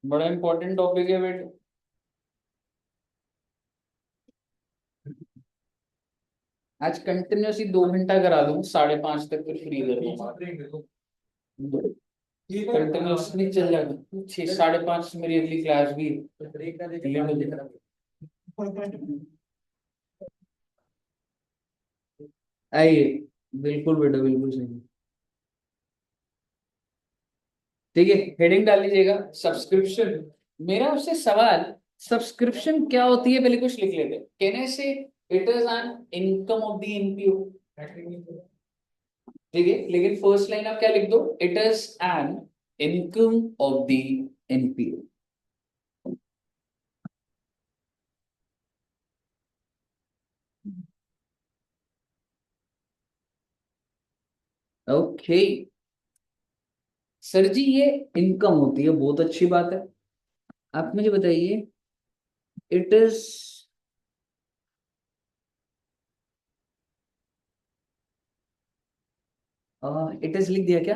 बड़ा important topic है बेटे। आज कंटिन्यूसली 2 घंटा करा दूं, 5:30 तक फिर फ्री कर दूंगा। कंटिन्यूसली चल जाएगा। 6, 5:30 मेरी अगली क्लास भी आइए। बिल्कुल बेटा, बिल्कुल सही। ठीक है, हेडिंग डाल लीजिएगा सब्सक्रिप्शन। मेरा आपसे सवाल, सब्सक्रिप्शन क्या होती है पहले कुछ लिख लेते। Can I say it is an income of the NPO. ठीक है, लेकिन फर्स्ट लाइन आप क्या लिख दो, it is an income of the NPO. Okay sir जी, ये इनकम होती है, बहुत अच्छी बात है। आप मुझे बताइए, इट इज इट इज लिख दिया क्या?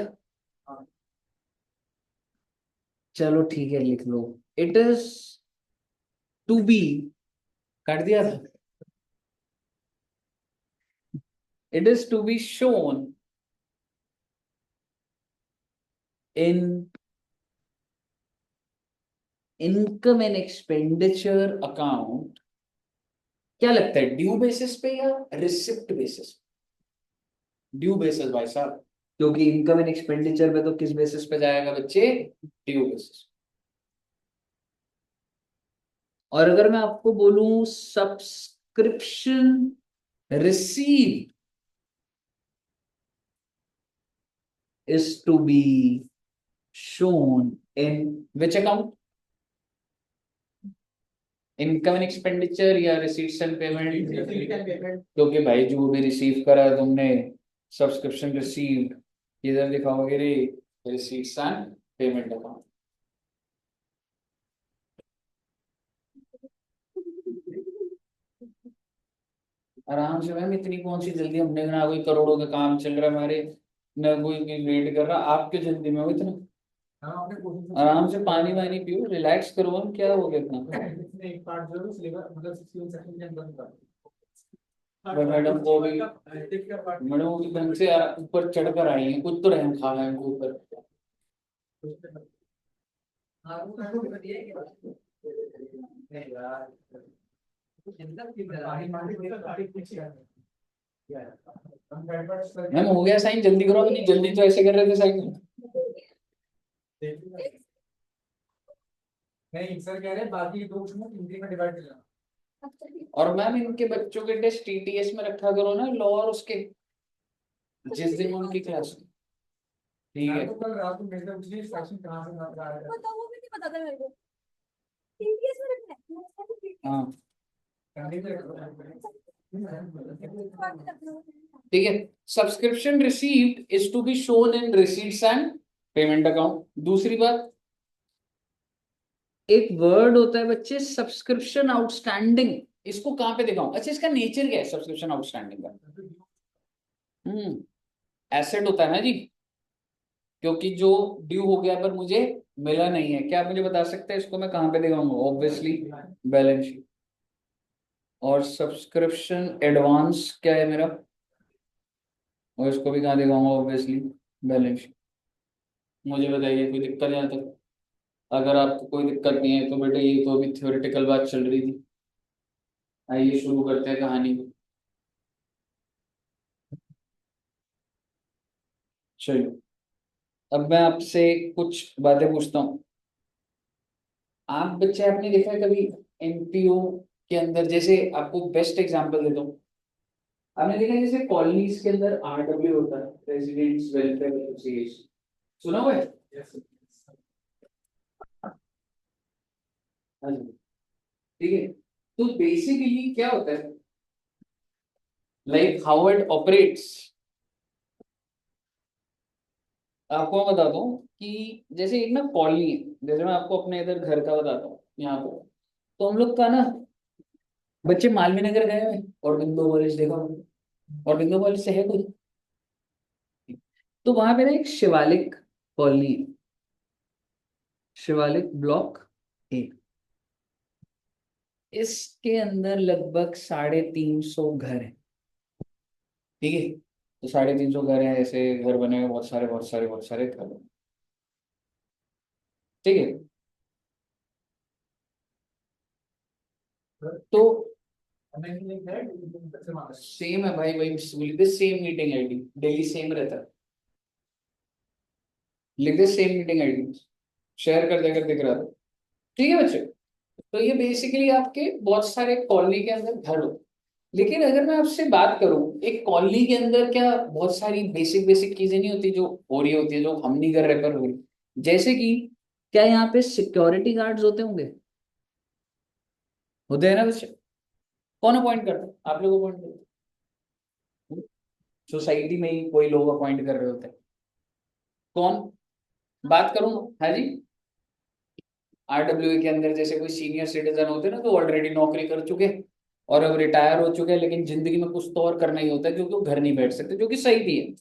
चलो ठीक है, लिख लो। इट इज टू बी, काट दिया था। It is to be shown in income and expenditure account. क्या लगता है, ड्यू बेसिस पे या रिसिप्ट बेसिस? ड्यू बेसिस भाई साहब, क्योंकि इनकम एंड एक्सपेंडिचर पे तो किस बेसिस पे जाएगा बच्चे? Due basis. और अगर मैं आपको बोलूं subscription receive is to be shown in which account? Income and expenditure या रिसीट्स एंड पेमेंट? क्योंकि भाई जो भी रिसीव करा है तुमने, सब्सक्रिप्शन रिसीव्ड इधर दिखाओगे रे, रिसीट्स एंड पेमेंट अकाउंट। आराम से मैम, इतनी कौन सी जल्दी, हमने ना कोई करोड़ों का काम चल रहा है हमारे, ना कोई वेट कर रहा। आप क्यों जल्दी में हो इतना? आराम से पानी वानी पियो, रिलैक्स करो। हम क्या हो गया इतना? एक पार्ट जो है सिलेबस मतलब 61 सेकंड के अंदर निकाल। मैडम को भी, मैडम वो भी ढंग से ऊपर चढ़कर आई है, कुछ तो रहम खा है इनको ऊपर। मैम हो गया साइन, जल्दी करो। नहीं जल्दी तो ऐसे कर रहे थे साइन। नहीं सर कह रहे हैं बाकी दो में हिंदी में डिवाइड करना। और मैम इनके बच्चों के टेस्ट टीटीएस में रखा करो ना, लॉ और उसके, जिस दिन उनकी क्लास। ठीक है, तो कल रात को मेरे से पूछिए सेक्शन कहाँ से आ रहा है। पता वो भी नहीं पता था मेरे को। टीवीएस में रखना है। हाँ कहीं पे रखना। ठीक है। Subscription received is to be shown in receipts and payment account. दूसरी बात, एक वर्ड होता है बच्चे सब्सक्रिप्शन आउटस्टैंडिंग। इसको कहां पे दिखाऊं? अच्छा, इसका नेचर क्या है सब्सक्रिप्शन आउटस्टैंडिंग का? एसेट होता है ना जी, क्योंकि जो ड्यू हो गया पर मुझे मिला नहीं है। क्या आप मुझे बता सकते हैं इसको मैं कहां पे दिखाऊंगा? Obviously balance sheet. और सब्सक्रिप्शन एडवांस क्या है मेरा, और इसको भी कहाँ दिखाऊंगा? Obviously balance sheet. मुझे बताइए कोई दिक्कत है यहाँ तक? अगर आपको कोई दिक्कत नहीं है तो बेटा, ये तो अभी थ्योरेटिकल बात चल रही थी। आइए शुरू करते हैं कहानी को। चलो, अब मैं आपसे कुछ बातें पूछता हूँ। आप बच्चे, आपने देखा है कभी एनपीओ के अंदर, जैसे आपको बेस्ट एग्जांपल देता हूँ। आपने देखा है जैसे कॉलोनीज के अंदर आरडब्ल्यू होता है, रेजिडेंट्स वेलफेयर एसोसिएशन, सुना हुआ है? हाँ जी। ठीक है, तो बेसिकली क्या होता है, लाइक हाउ इट ऑपरेट्स। आपको मैं बताता हूँ कि जैसे एक ना कॉलोनी है, जैसे मैं आपको अपने इधर घर का बताता हूँ यहाँ पे। तो हम लोग का ना, बच्चे मालवीय नगर गए हुए और बिंदु कॉलेज देखा होगा। और बिंदु कॉलेज से है कोई? तो वहां पे ना एक शिवालिक कॉलोनी है। शिवालिक ब्लॉक ए, इसके अंदर लगभग 350 घर है। ठीक है, तो 350 घर हैं, ऐसे घर बने हुए बहुत सारे बहुत सारे बहुत सारे घर बने। ठीक है, तो सेम है भाई, वही लिख दे, same meeting ID daily same रहता है, लिख दे सेम मीटिंग आईडी, शेयर कर देकर दिख रहा था। ठीक है बच्चे, तो ये बेसिकली आपके बहुत सारे कॉलोनी के अंदर घर हो। लेकिन अगर मैं आपसे बात करूं, एक कॉलोनी के अंदर क्या बहुत सारी बेसिक बेसिक चीजें नहीं होती जो हो रही होती है, जो हम नहीं कर रहे पर हो रही, जैसे कि क्या यहाँ पे सिक्योरिटी गार्ड्स होते होंगे? होते हैं ना बच्चे? कौन अपॉइंट करता है? आप लोग अपॉइंट करते हैं? सोसाइटी में ही कोई लोग अपॉइंट कर रहे होते हैं। कौन? बात करूं, है जी, आरडब्ल्यू के अंदर जैसे कोई सीनियर सिटीजन होते हैं ना, तो ऑलरेडी नौकरी कर चुके हैं और अब रिटायर हो चुके हैं, लेकिन जिंदगी में कुछ तो और करना ही होता है क्योंकि वो घर नहीं बैठ सकते, जो कि सही भी है।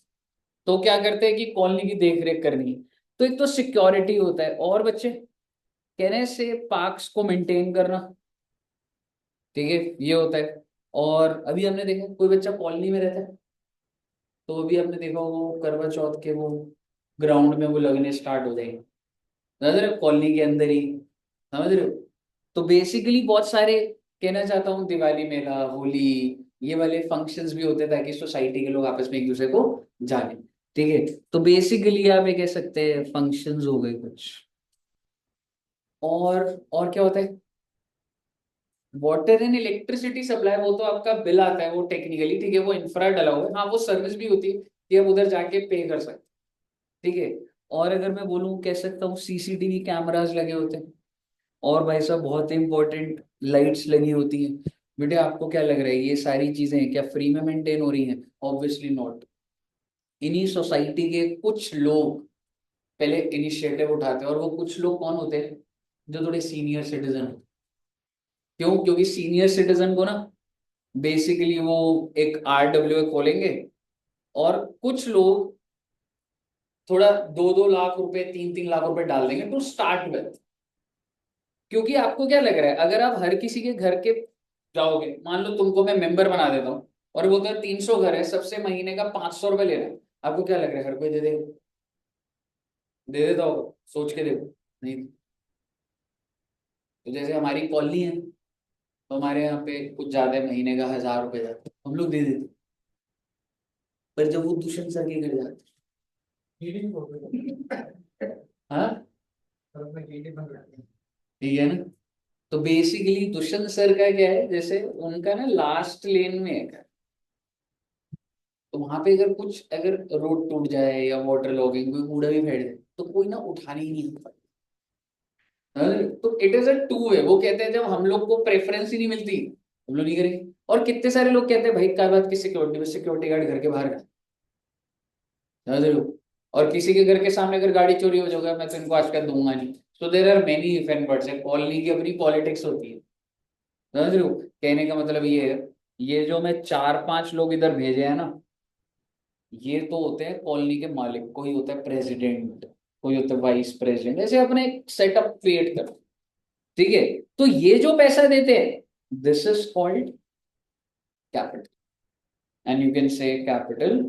तो क्या करते हैं कि कॉलोनी की देख रेख करनी है। तो एक तो सिक्योरिटी होता है, और बच्चे कहने से पार्क्स को मेंटेन करना। ठीक है, ये होता है। और अभी हमने देखा कोई बच्चा कॉलोनी में रहता है, तो अभी हमने देखा वो करवा चौथ के वो ग्राउंड में वो लगने स्टार्ट हो जाएंगे, समझ रहे हो, कॉलोनी के अंदर ही, समझ रहे हो। तो बेसिकली बहुत सारे, कहना चाहता हूँ, दिवाली मेला, होली, ये वाले फंक्शंस भी होते हैं ताकि सोसाइटी के लोग आपस में एक दूसरे को जाने। ठीक है, तो बेसिकली आप ये कह सकते हैं फंक्शंस हो गए कुछ। और क्या होता है? वाटर एंड इलेक्ट्रिसिटी सप्लाई, वो तो आपका बिल आता है वो टेक्निकली, ठीक है, वो इंफ्रा डला हुआ है, हाँ वो सर्विस भी होती है कि आप उधर जाके पे कर सकते हैं। ठीक है, और अगर मैं बोलूँ, कह सकता हूँ सीसीटीवी कैमरास लगे होते हैं, और भाई साहब बहुत इंपॉर्टेंट लाइट्स लगी होती हैं। बेटे आपको क्या लग रहा है ये सारी चीजें क्या फ्री में मेंटेन हो रही हैं? Obviously not. इन्हीं सोसाइटी के कुछ लोग पहले इनिशिएटिव उठाते हैं, और वो कुछ लोग कौन होते हैं? जो थोड़े सीनियर सिटीजन होते हैं। क्यों? क्योंकि सीनियर सिटीजन को ना बेसिकली वो एक आरडब्ल्यू खोलेंगे, और कुछ लोग थोड़ा 2-2 लाख रुपए 3-3 लाख रुपए डाल देंगे टू स्टार्ट विद। क्योंकि आपको क्या लग रहा है, अगर आप हर किसी के घर के जाओगे, मान लो तुमको मैं मेंबर बना देता हूँ, और वो उधर 300 घर है, सबसे महीने का 500 रुपए ले रहे हैं, आपको क्या लग रहा है हर कोई दे देगा? दे देता होगा? सोच के देखो। नहीं। तो जैसे हमारी कॉलोनी है, तो हमारे यहाँ पे कुछ ज्यादा महीने का 1000 रुपए जाता है, हम लोग दे देते। पर जब वो दुष्यंत सर के घर जाते हैं, हाँ, ठीक है ना। तो बेसिकली दुष्यंत सर का क्या है, जैसे उनका ना लास्ट लेन में है घर, तो वहां पे अगर कुछ, अगर रोड टूट जाए या वाटर लॉगिंग, कोई कूड़ा भी फेंक दे, तो कोई ना उठाने ही नहीं आता। तो it is a two way, वो कहते हैं जब हम लोग को प्रेफरेंस ही नहीं मिलती, हम लोग नहीं करेंगे। और कितने सारे लोग कहते हैं भाई क्या बात की सिक्योरिटी में, सिक्योरिटी गार्ड घर के बाहर खड़ा है, समझ रहे हो। और किसी के घर के सामने अगर गाड़ी चोरी हो जाएगा, मैं तो इनको आजकल दूंगा नहीं। So there are many if and buts है, कॉलोनी की अपनी पॉलिटिक्स होती है, समझ रहे हो। कहने का मतलब ये है, ये जो मैं 4-5 लोग इधर भेजे हैं ना, ये तो होते हैं कॉलोनी के मालिक, कोई होता है प्रेसिडेंट, कोई होता है वाइस प्रेसिडेंट, ऐसे अपने सेटअप क्रिएट कर। ठीक है, तो ये जो पैसा देते हैं, this is called capital, and you can say capital.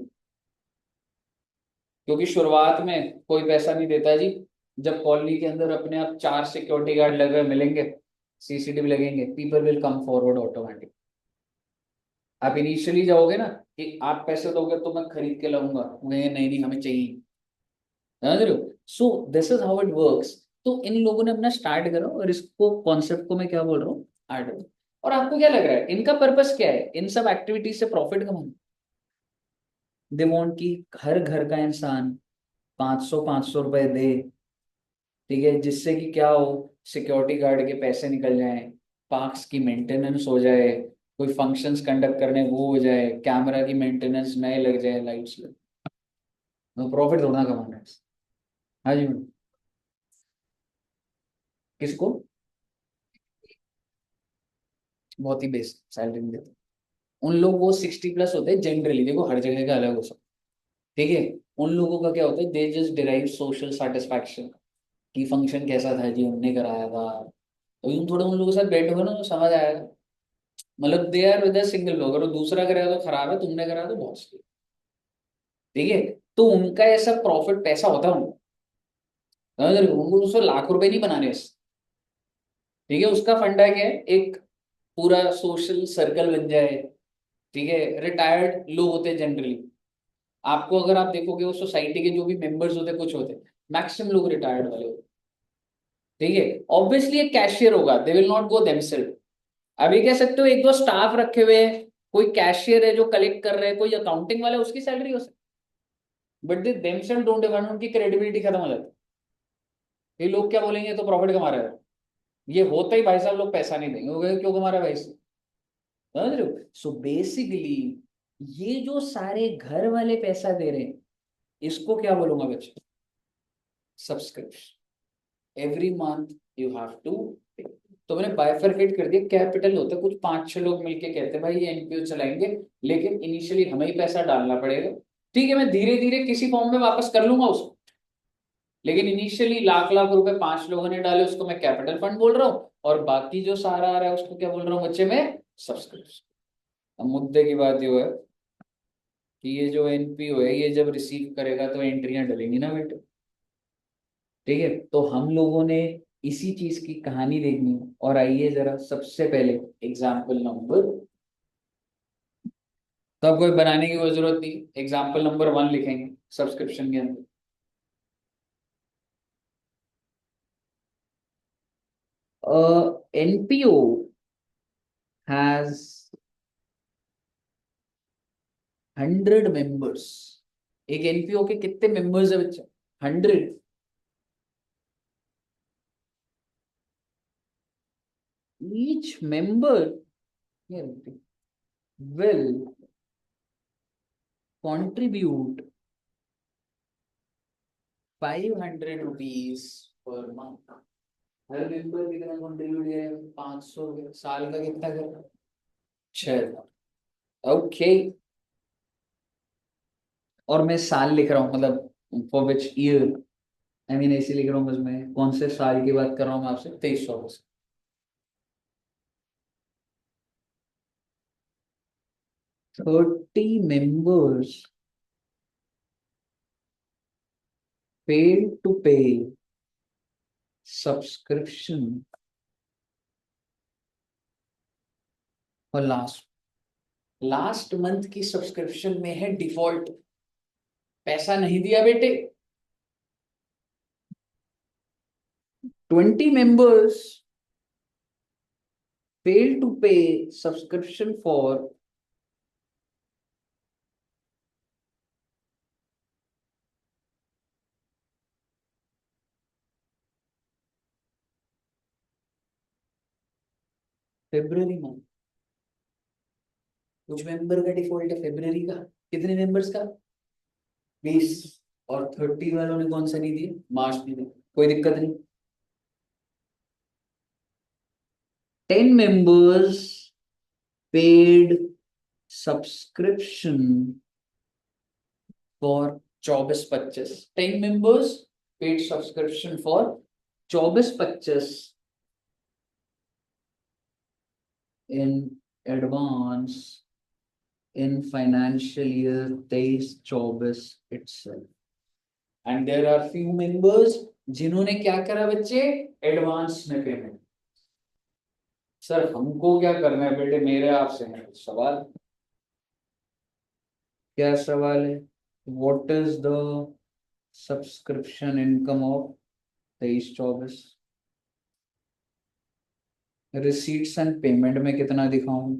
क्योंकि शुरुआत में कोई पैसा नहीं देता जी, जब कॉलोनी के अंदर अपने आप 4 सिक्योरिटी गार्ड लगे हुए मिलेंगे, सीसीटीवी लगेंगे, people will come forward automatic. आप इनिशियली जाओगे ना कि आप पैसे दोगे तो मैं खरीद के लाऊंगा, नहीं नहीं नहीं हमें चाहिए, समझ रहे हो। So this is how it works. तो इन लोगों ने अपना स्टार्ट करा, और इसको कॉन्सेप्ट को मैं क्या बोल रहा हूँ, आर्ट। और आपको क्या लग रहा है इनका पर्पस क्या है इन सब एक्टिविटीज से प्रॉफिट कमाना? दे वांट कि हर घर का इंसान 500-500 रुपए दे, ठीक है, जिससे कि क्या हो, सिक्योरिटी गार्ड के पैसे निकल जाएं, पार्क्स की मेंटेनेंस हो जाए, कोई फंक्शंस कंडक्ट करने वो हो जाए, कैमरा की मेंटेनेंस नए लग जाए, लाइट्स लग, तो प्रॉफिट थोड़ा कमाना है। हाँ जी मैडम। किसको? बहुत ही बेस्ट सैलरी देते हैं उन लोग, वो 60+ होते हैं जनरली, देखो हर जगह का अलग हो सकता है। ठीक है, उन लोगों का क्या होता है, they just derive social satisfaction, कि फंक्शन कैसा था जी, हमने कराया था। तो यूं थोड़ा उन लोगों के साथ बैठोगे ना तो समझ आएगा। मतलब दे आर विद सिंगल लोग, अगर वो दूसरा कराया तो खराब है, तुमने कराया तो बहुत सही। ठीक है। तो उनका ऐसा प्रॉफिट पैसा होता है उनको, समझ रहे हो? उनको उससे लाख रुपए नहीं बनाने उससे। ठीक है, उसका फंडा क्या है, एक पूरा सोशल सर्कल बन जाए। ठीक है, रिटायर्ड लोग होते हैं जनरली। आपको अगर आप देखोगे वो सोसाइटी के जो भी मेंबर्स होते हैं, कुछ होते हैं, मैक्सिमम लोग रिटायर्ड वाले होते हैं। ठीक है। ऑब्वियसली एक कैशियर होगा, they will not go themself. अभी कह सकते हो एक दो स्टाफ रखे हुए हैं, कोई कैशियर है जो कलेक्ट कर रहे हैं, कोई अकाउंटिंग वाला है, उसकी सैलरी हो सकती है, but they themself don't even, उनकी क्रेडिबिलिटी खत्म हो जाती है। ये लोग क्या बोलेंगे, तो प्रॉफिट कमा रहे हो। ये होता ही भाई साहब, लोग पैसा नहीं देंगे, वो कहेंगे, क्यों कमा रहा है भाई, समझ रहे हो? सो बेसिकली ये जो सारे घर वाले पैसा दे रहे हैं, इसको क्या बोलूंगा बच्चे, subscription. Every month you have to pay. तो मैंने बाइफरकेट कर दिया, कैपिटल होता है कुछ 5-6 लोग मिलके कहते हैं भाई ये एनपीओ चलाएंगे, लेकिन इनिशियली हमें ही पैसा डालना पड़ेगा। ठीक है, मैं धीरे धीरे किसी फॉर्म में वापस कर लूंगा उसको, लेकिन इनिशियली लाख लाख रुपए 5 लोगों ने डाले, उसको मैं कैपिटल फंड बोल रहा हूँ, और बाकी जो सारा आ रहा है उसको क्या बोल रहा हूँ बच्चे, में सब्सक्रिप्शन। अब मुद्दे की बात ये है कि ये जो एनपीओ है, ये जब रिसीव करेगा तो एंट्रियां डलेंगी ना बेटे। ठीक है, तो हम लोगों ने इसी चीज की कहानी देखनी है। और आइए जरा सबसे पहले एग्जाम्पल नंबर, तो अब कोई बनाने की कोई जरूरत नहीं, एग्जाम्पल नंबर 1 लिखेंगे सब्सक्रिप्शन के अंदर। NPO has 100 members. एक एनपीओ के कितने मेंबर्स है बच्चा, 100। Each member will contribute 500 rupees per month. Her member कितना कंट्रीब्यूट करेगा, 500 रुपये। साल का कितना करेगा, 6,000। ओके। और मैं साल लिख रहा हूँ, मतलब for which year, I mean ऐसे लिख रहा हूँ बस, मैं कौन से साल की बात कर रहा हूँ मैं आपसे, 2300 से। 30 members paid to pay subscription for last month की सब्सक्रिप्शन में है डिफॉल्ट, पैसा नहीं दिया बेटे। 20 members failed to pay subscription for February month. कुछ मेंबर का डिफॉल्ट है फेब्रुवरी का, कितने मेंबर्स का, 20। और 30 वालों ने कौन सा नहीं दिया, मार्च नहीं दिया, कोई दिक्कत नहीं। 10 members paid subscription for 24-25। 10 members paid subscription for 24-25 in advance in financial year 23-24 itself। And there are few members जिन्होंने क्या करा बच्चे, एडवांस में पेमेंट। सर हमको क्या करना है बेटे, मेरे आपसे है सवाल। क्या सवाल है, what is the subscription income of 23-24, receipts and payment में कितना दिखाऊं,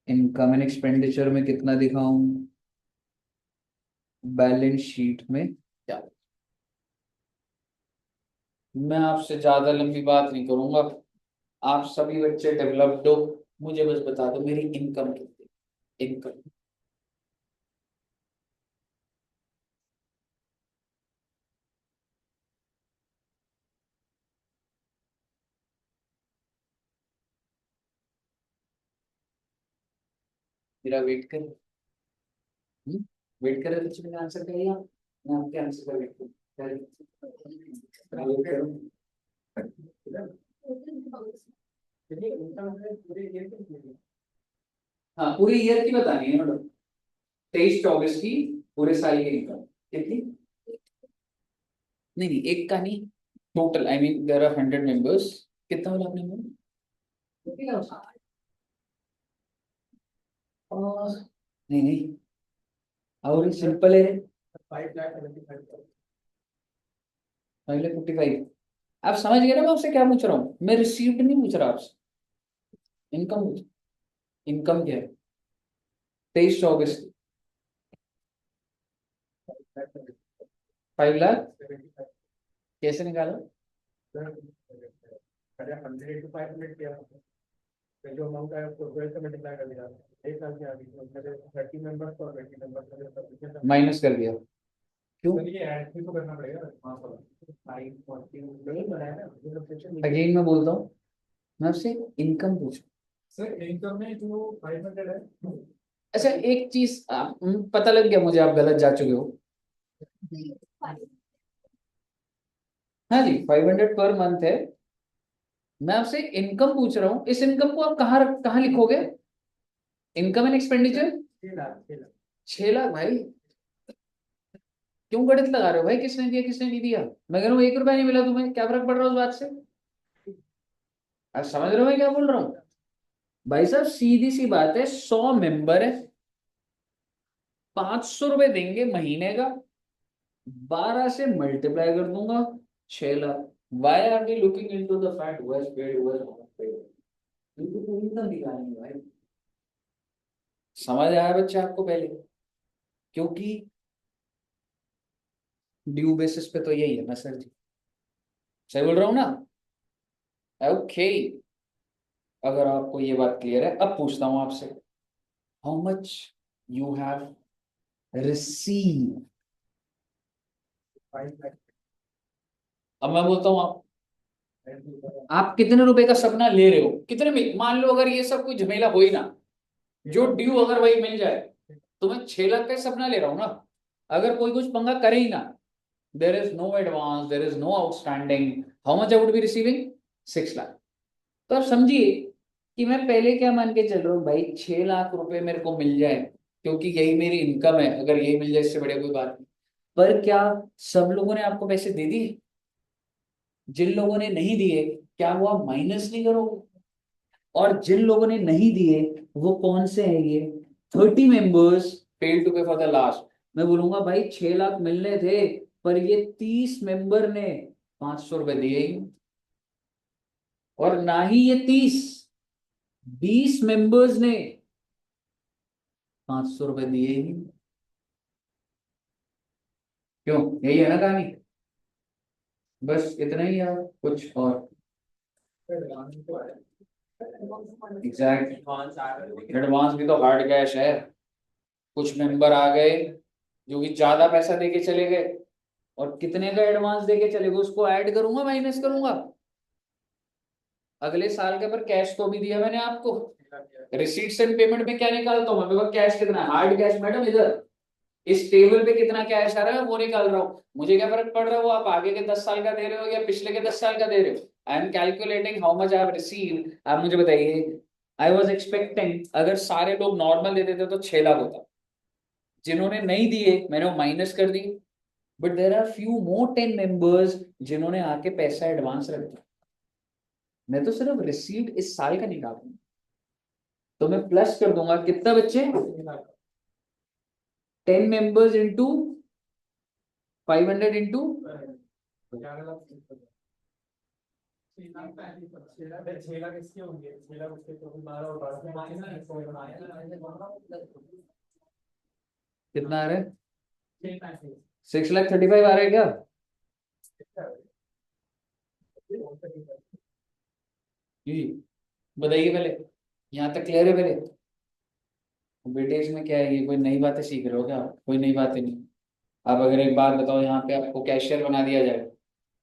इनकम एंड एक्सपेंडिचर में कितना दिखाऊं, बैलेंस शीट में क्या। मैं आपसे ज्यादा लंबी बात नहीं करूंगा, आप सभी बच्चे डेवलप्ड हो, मुझे बस बता दो मेरी इनकम कितनी, इनकम। मेरा वेट कर, वेट कर रहे बच्चे, मेरे आंसर करिए आप, मैं आपके आंसर का वेट करूँ। हाँ पूरे ईयर की बतानी है मैडम, 23-24 की पूरे साल की इनकम कितनी। नहीं नहीं एक का नहीं, total I mean there are 100 members, कितना बोला आपने मैम? नहीं नहीं और सिंपल है, 5,55,000। आप समझ गए ना मैं आपसे क्या पूछ रहा हूँ, मैं रिसीव्ड नहीं पूछ रहा आपसे, इनकम पूछ, इनकम क्या है 23-24, 5 लाख कैसे निकाला। जो अमाउंट है उसको 12 से मल्टीप्लाई कर दिया, एक साल के आगे मतलब 30 मेंबर्स और 20 मेंबर्स माइनस कर दिया, क्यों। तो ये ऐड भी तो करना पड़ेगा वहाँ पर 540 नहीं बनाया ना ये लोकेशन। अगेन मैं बोलता हूँ, मैं आपसे इनकम पूछ। सर इनकम में जो 500 है। अच्छा एक चीज पता लग गया मुझे, आप गलत जा चुके हो। हाँ जी 500 पर मंथ है, मैं आपसे इनकम पूछ रहा हूँ, इस इनकम को आप कहाँ लिखोगे, income and expenditure. 6 lakh 6 lakh 6 lakh भाई, क्यों गणित लगा रहे हो भाई, किसने दिया किसने नहीं दिया। मैं कह रहा हूँ 1 रुपया नहीं मिला तुम्हें, क्या फर्क पड़ रहा है उस बात से। आप समझ रहे हो मैं क्या बोल रहा हूँ। भाई साहब सीधी सी बात है, 100 मेंबर है, 500 रुपए देंगे महीने का, 12 से मल्टीप्लाई कर दूंगा, 6 lakh. Why are we looking into the fact who has paid who has not paid, इनको इनकम दिखानी है भाई। समझ आया बच्चा आपको पहले, क्योंकि ड्यू बेसिस पे तो यही है ना सर जी, सही बोल रहा हूँ ना। ओके, अगर आपको ये बात क्लियर है, अब पूछता हूँ आपसे, how much you have receive. 5 lakh अब मैं बोलता हूँ आप कितने रुपए का सपना ले रहे हो, कितने में, मान लो अगर ये सब कोई झमेला हो ही ना, जो ड्यू अगर वही मिल जाए, तो मैं 6 लाख का सपना ले रहा हूँ ना। अगर कोई कुछ पंगा करे ही ना, there is no advance, there is no outstanding, how much I would be receiving 6 lakh. तो आप समझिए कि मैं पहले क्या मान के चल रहा हूँ भाई, 6 लाख रुपए मेरे को मिल जाए, क्योंकि यही मेरी इनकम है, अगर यही मिल जाए इससे बढ़िया कोई बात नहीं। पर क्या सब लोगों ने आपको पैसे दे दिए, जिन लोगों ने नहीं दिए क्या वो आप माइनस नहीं करोगे, और जिन लोगों ने नहीं दिए वो कौन से हैं ये, 30 मेंबर्स फेल टू पे फॉर द लास्ट। मैं बोलूंगा भाई 6 लाख मिलने थे, पर ये 30 मेंबर ने 500 रुपए दिए ही नहीं। और ना ही ये 20 मेंबर्स ने 500 रुपए दिए ही नहीं। क्यों, यही है ना कहानी, बस इतना ही है, कुछ और। एग्जैक्ट एडवांस भी तो हार्ड कैश है, कुछ मेंबर आ गए जो कि ज्यादा पैसा देके चले गए, और कितने का एडवांस देके चले गए उसको ऐड करूंगा माइनस करूंगा, अगले साल के, पर कैश तो भी दिया मैंने आपको। रिसीट्स एंड पेमेंट में क्या निकालता हूँ मैं, मेरे पास कैश कितना है, हार्ड कैश मैडम इधर इस टेबल पे कितना कैश आ रहा है वो निकाल रहा हूँ, मुझे क्या फर्क पड़ रहा है वो आप आगे के 10 साल का दे रहे हो या पिछले के 10 साल का दे रहे हो। I am calculating how much I have receive. आप मुझे बताइए, आई वॉज एक्सपेक्टिंग अगर सारे लोग नॉर्मल दे देते तो 6 लाख होता, जिन्होंने नहीं दिए मैंने वो माइनस कर दी, but there are few more 10 members जिन्होंने आके पैसा एडवांस रख दिया। मैं तो सिर्फ रिसीव्ड इस साल का निकालूंगा, तो मैं प्लस कर दूंगा कितना बच्चे, 10 मेंबर्स इंटू 500 इंटू, 6 लाख इसके होंगे 6 लाख उसके तो 12 और 12 कितना आ रहा है 6,35,000 आ रहा है क्या। जी बताइए पहले, यहाँ तक क्लियर है पहले। बेटे इसमें क्या है, ये कोई नई बातें सीख रहे हो क्या, कोई नई बातें नहीं। आप अगर एक बात बताओ, यहाँ पे आपको कैशियर बना दिया जाए,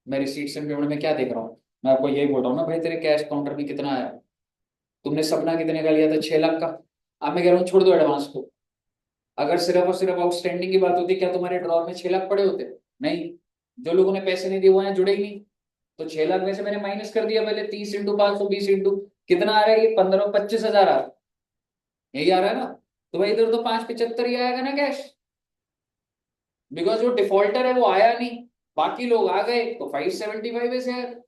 मैं रिसीट्स एंड पेमेंट में क्या देख रहा हूँ, मैं आपको यही बोल रहा हूँ ना भाई तेरे कैश काउंटर में कितना आया, तुमने सपना कितने का लिया था 6 लाख का। अब मैं कह रहा हूँ छोड़ दो एडवांस को, अगर सिर्फ और सिर्फ आउटस्टैंडिंग की बात होती क्या तुम्हारे ड्रॉर में 6 लाख पड़े होते, नहीं, जो लोगों ने पैसे नहीं दिए वो यहाँ जुड़े ही नहीं। तो 6 लाख में से मैंने माइनस कर दिया पहले, 30 × 500, 20 कितना आ रहा है, ये 15 25 हजार आ रहा है, यही आ रहा है ना। तो भाई इधर तो 575 ही आएगा ना कैश, बिकॉज जो डिफॉल्टर है वो आया नहीं, बाकी लोग आ गए तो 575 है शेयर।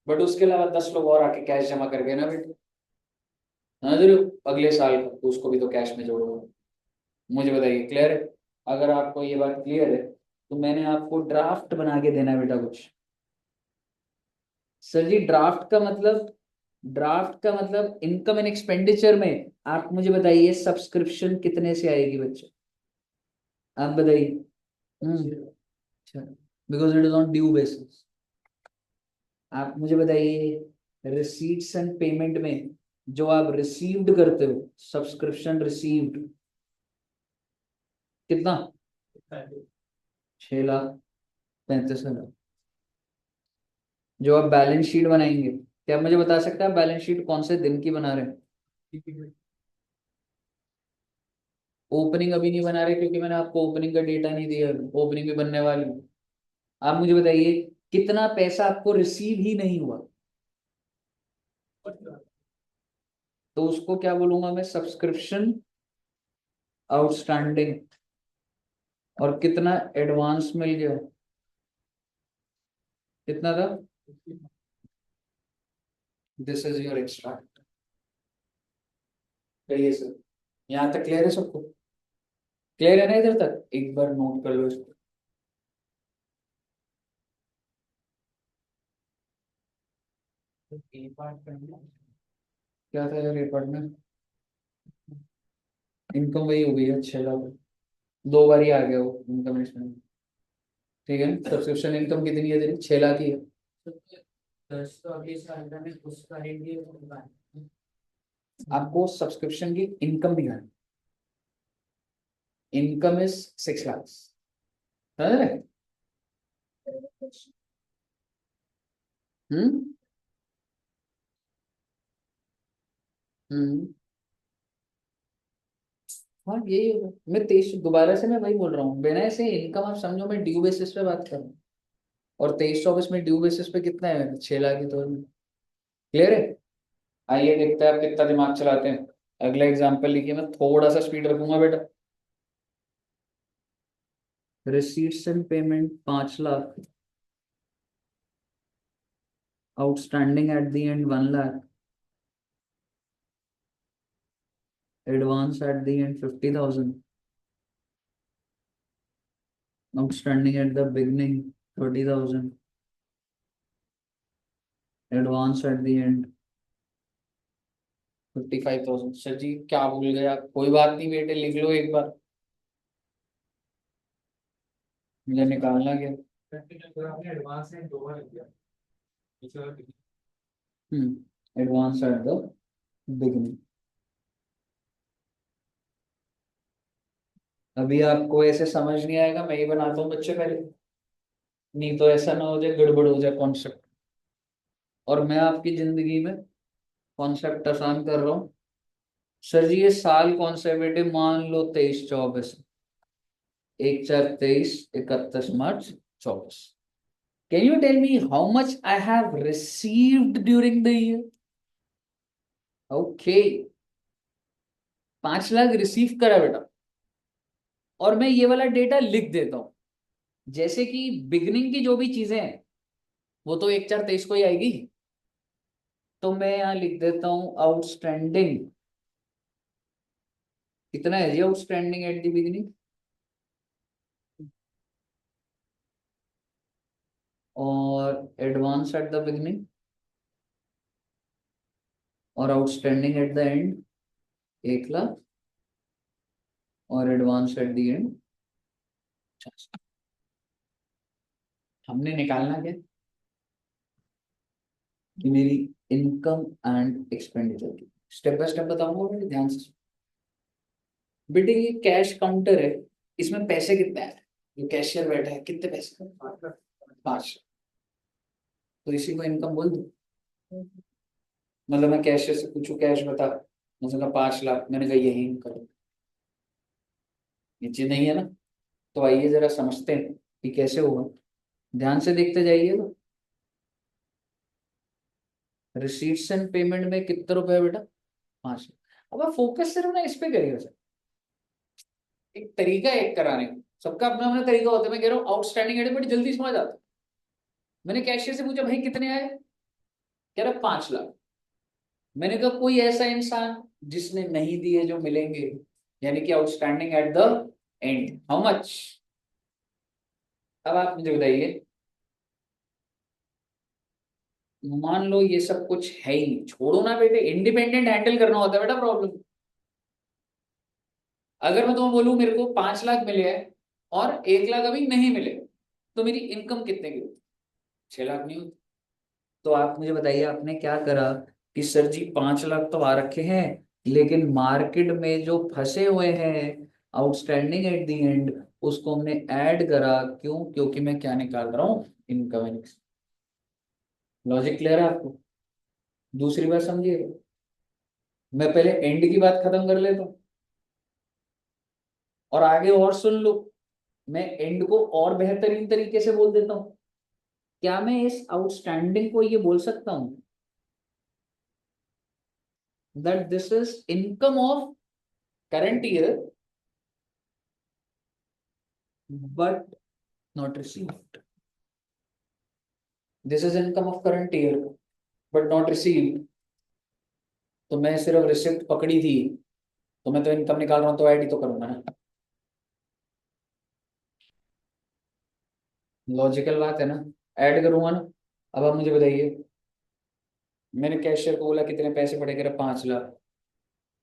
बट उसके अलावा 10 लोग और आके कैश जमा कर गए ना बेटे, समझ रहे हो, अगले साल का, तो उसको भी तो कैश में जोड़ोगे। मुझे बताइए, क्लियर है? अगर आपको ये बात क्लियर है तो मैंने आपको ड्राफ्ट बना के देना है बेटा कुछ। सर जी ड्राफ्ट का मतलब इनकम एंड एक्सपेंडिचर में आप मुझे बताइए सब्सक्रिप्शन कितने से आएगी बच्चे, आप बताइए। अच्छा, because it is on due basis. आप मुझे बताइए रिसीट्स एंड पेमेंट में जो आप रिसीव्ड करते हो, सब्सक्रिप्शन रिसीव्ड कितना, 6,35,000। जो आप बैलेंस शीट बनाएंगे, क्या आप मुझे बता सकते हैं बैलेंस शीट कौन से दिन की बना रहे हैं? ओपनिंग अभी नहीं बना रहे क्योंकि मैंने आपको ओपनिंग का डेटा नहीं दिया, ओपनिंग भी बनने वाली है। आप मुझे बताइए कितना पैसा आपको रिसीव ही नहीं हुआ, तो उसको क्या बोलूंगा मैं, सब्सक्रिप्शन आउटस्टैंडिंग। और कितना एडवांस मिल गया, कितना था, दिस इज योर एक्स्ट्रा। कहिए सर, यहाँ तक क्लियर है सबको? क्लियर है ना इधर तक? एक बार नोट कर लो इसको। क्या था यार ये पार्ट में, इनकम वही हो गई है 6 लाख, 2 बार ही आ गया वो इनकम इसमें। ठीक है, सब्सक्रिप्शन इनकम कितनी है तेरी, 6 लाख ही है। आपको सब्सक्रिप्शन की इनकम दिखानी, इनकम इज 6 लाख, समझ रहे? हम्म हम्म। हाँ यही होगा, मैं 23 दोबारा से मैं वही बोल रहा हूँ, बिना ऐसे इनकम आप समझो मैं ड्यू बेसिस पे बात कर रहा हूँ। और 23-24 में ड्यू बेसिस पे कितना है, 6 लाख ही तो। क्लियर है? आइए देखते हैं आप कितना दिमाग चलाते हैं। अगला एग्जाम्पल लिखिए, मैं थोड़ा सा स्पीड रखूंगा बेटा। Receipts and payment 5 lakh, outstanding at the end 1 lakh, advance at the end 50,000, outstanding at the beginning 30,000, advance at the end 55,000। Sir जी क्या भूल गया, कोई बात नहीं बेटे, लिख लो एक बार, मुझे निकालना क्या। Advance at the beginning. अभी आपको ऐसे समझ नहीं आएगा, मैं ही बनाता हूँ बच्चे पहले, नहीं तो ऐसा ना हो जाए गड़बड़ हो जाए कॉन्सेप्ट। और मैं आपकी जिंदगी में कॉन्सेप्ट आसान कर रहा हूँ। सर जी ये साल कौन सा है बेटे, मान लो 23-24, 1/4 23, 31 March 24। Can you tell me how much I have received during the year? Okay, 5 lakh receive करा बेटा। और मैं ये वाला डेटा लिख देता हूं, जैसे कि बिगनिंग की जो भी चीजें हैं वो तो 1/4 23 को ही आएगी। तो मैं यहाँ लिख देता हूँ आउटस्टैंडिंग, कितना है जी आउटस्टैंडिंग एट द बिगिनिंग, और एडवांस एट द बिगिनिंग, और outstanding at the end 1 lakh, और एडवांस एट द एंड। हमने निकालना क्या कि मेरी इनकम एंड एक्सपेंडिचर की, स्टेप बाय स्टेप बताऊंगा बेटे ध्यान से। बेटे ये कैश काउंटर है, इसमें पैसे कितने हैं, जो कैशियर बैठा है कितने पैसे, 5। तो इसी को इनकम बोल दो। मतलब मैं कैशियर से पूछूं कैश बता, मुझे कहा 5 लाख, मैंने कहा यही इनकम, ये चीज नहीं है ना। तो आइए जरा समझते हैं कि कैसे होगा। ध्यान से देखते जाइए। तो रिसीट्स एंड पेमेंट में कितने रुपए है बेटा? 5। अब आप फोकस सिर्फ ना इस पे करिएगा सर। एक तरीका है एक कराने का, सबका अपना अपना तरीका होता है। मैं कह रहा हूँ आउटस्टैंडिंग एड बड़ी जल्दी समझ आता है। मैंने कैशियर से पूछा भाई कितने आए, कह रहा 5 लाख। मैंने कहा कोई ऐसा इंसान जिसने नहीं दिए जो मिलेंगे, यानी कि outstanding at the and how much? अब आप मुझे बताइए, मान लो ये सब कुछ है ही नहीं, छोड़ो ना बेटे, इंडिपेंडेंट हैंडल करना होता है बेटा प्रॉब्लम। अगर मैं तुम्हें बोलूं मेरे को 5 लाख मिले हैं और 1 लाख अभी नहीं मिले, तो मेरी इनकम कितने की होती? 6 लाख नहीं होती। तो आप मुझे बताइए आपने क्या करा कि सर जी 5 लाख तो आ रखे हैं, लेकिन मार्केट में जो फंसे हुए हैं आउटस्टैंडिंग एट द एंड, उसको हमने ऐड करा। क्यों? क्योंकि मैं क्या निकाल रहा हूँ, इनकम। लॉजिक क्लियर है आपको? दूसरी बात समझिए, मैं पहले एंड की बात खत्म कर लेता हूँ और आगे और सुन लो। मैं एंड को और बेहतरीन तरीके से बोल देता हूँ। क्या मैं इस आउटस्टैंडिंग को ये बोल सकता हूँ that this is income of current year but not received? This is income of current year but not received. तो मैं सिर्फ रिसिप्ट पकड़ी थी, तो मैं तो इनकम निकाल रहा हूँ, तो ऐड ही तो करूंगा ना। लॉजिकल बात है ना, ऐड करूंगा ना। अब आप मुझे बताइए, मैंने कैशियर को बोला कितने पैसे पड़े, कह रहा 5 लाख।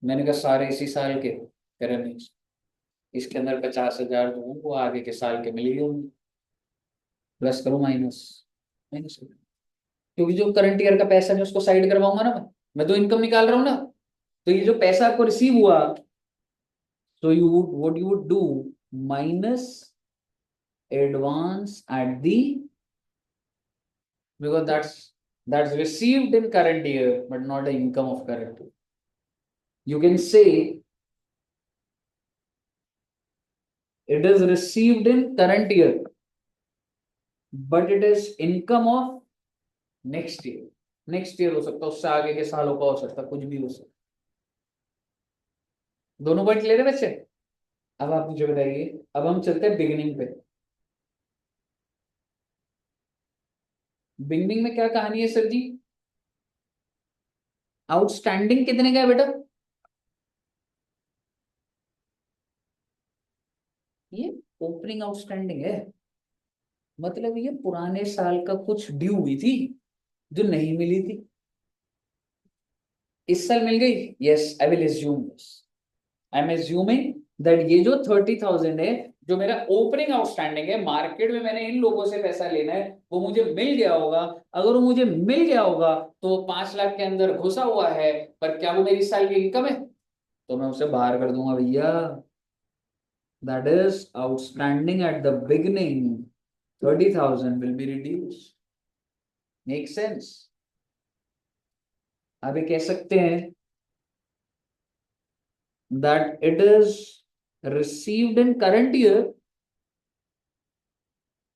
मैंने कहा सारे इसी साल के, कह रहा नहीं, इसके अंदर 50,000 जो हैं, वो आगे के साल के मिलेगी होंगे। प्लस करूँ माइनस? माइनस करूँ, क्योंकि जो करंट ईयर का पैसा है उसको साइड करवाऊंगा ना मैं तो इनकम निकाल रहा हूँ ना। तो ये जो पैसा आपको रिसीव हुआ, so you would what you would do, minus advance at the, because that's received in current year but not the income of current year. You can say it is received in current year but it is income of next year. Next year हो सकता है, उससे आगे के सालों का हो सकता है, कुछ भी हो सकता है। दोनों पॉइंट क्लियर है बच्चे? अब आप मुझे बताइए, अब हम चलते हैं बिगिनिंग पे। बिगिनिंग में क्या कहानी है सर जी? आउटस्टैंडिंग कितने का है बेटा? ये ओपनिंग आउटस्टैंडिंग है, मतलब ये पुराने साल का कुछ ड्यू हुई थी जो नहीं मिली थी, इस साल मिल गई। Yes, I will assume this. I am assuming that ये जो 30,000 है, जो मेरा ओपनिंग आउटस्टैंडिंग है, मार्केट में मैंने इन लोगों से पैसा लेना है, वो मुझे मिल गया होगा। अगर वो मुझे मिल गया होगा तो वो 5 लाख के अंदर घुसा हुआ है, पर क्या वो मेरी इस साल की इनकम है? तो मैं उसे बाहर कर दूंगा भैया। That is outstanding at the beginning, 30,000 will be reduce. Make sense? अभी कह सकते हैं that it is received in current year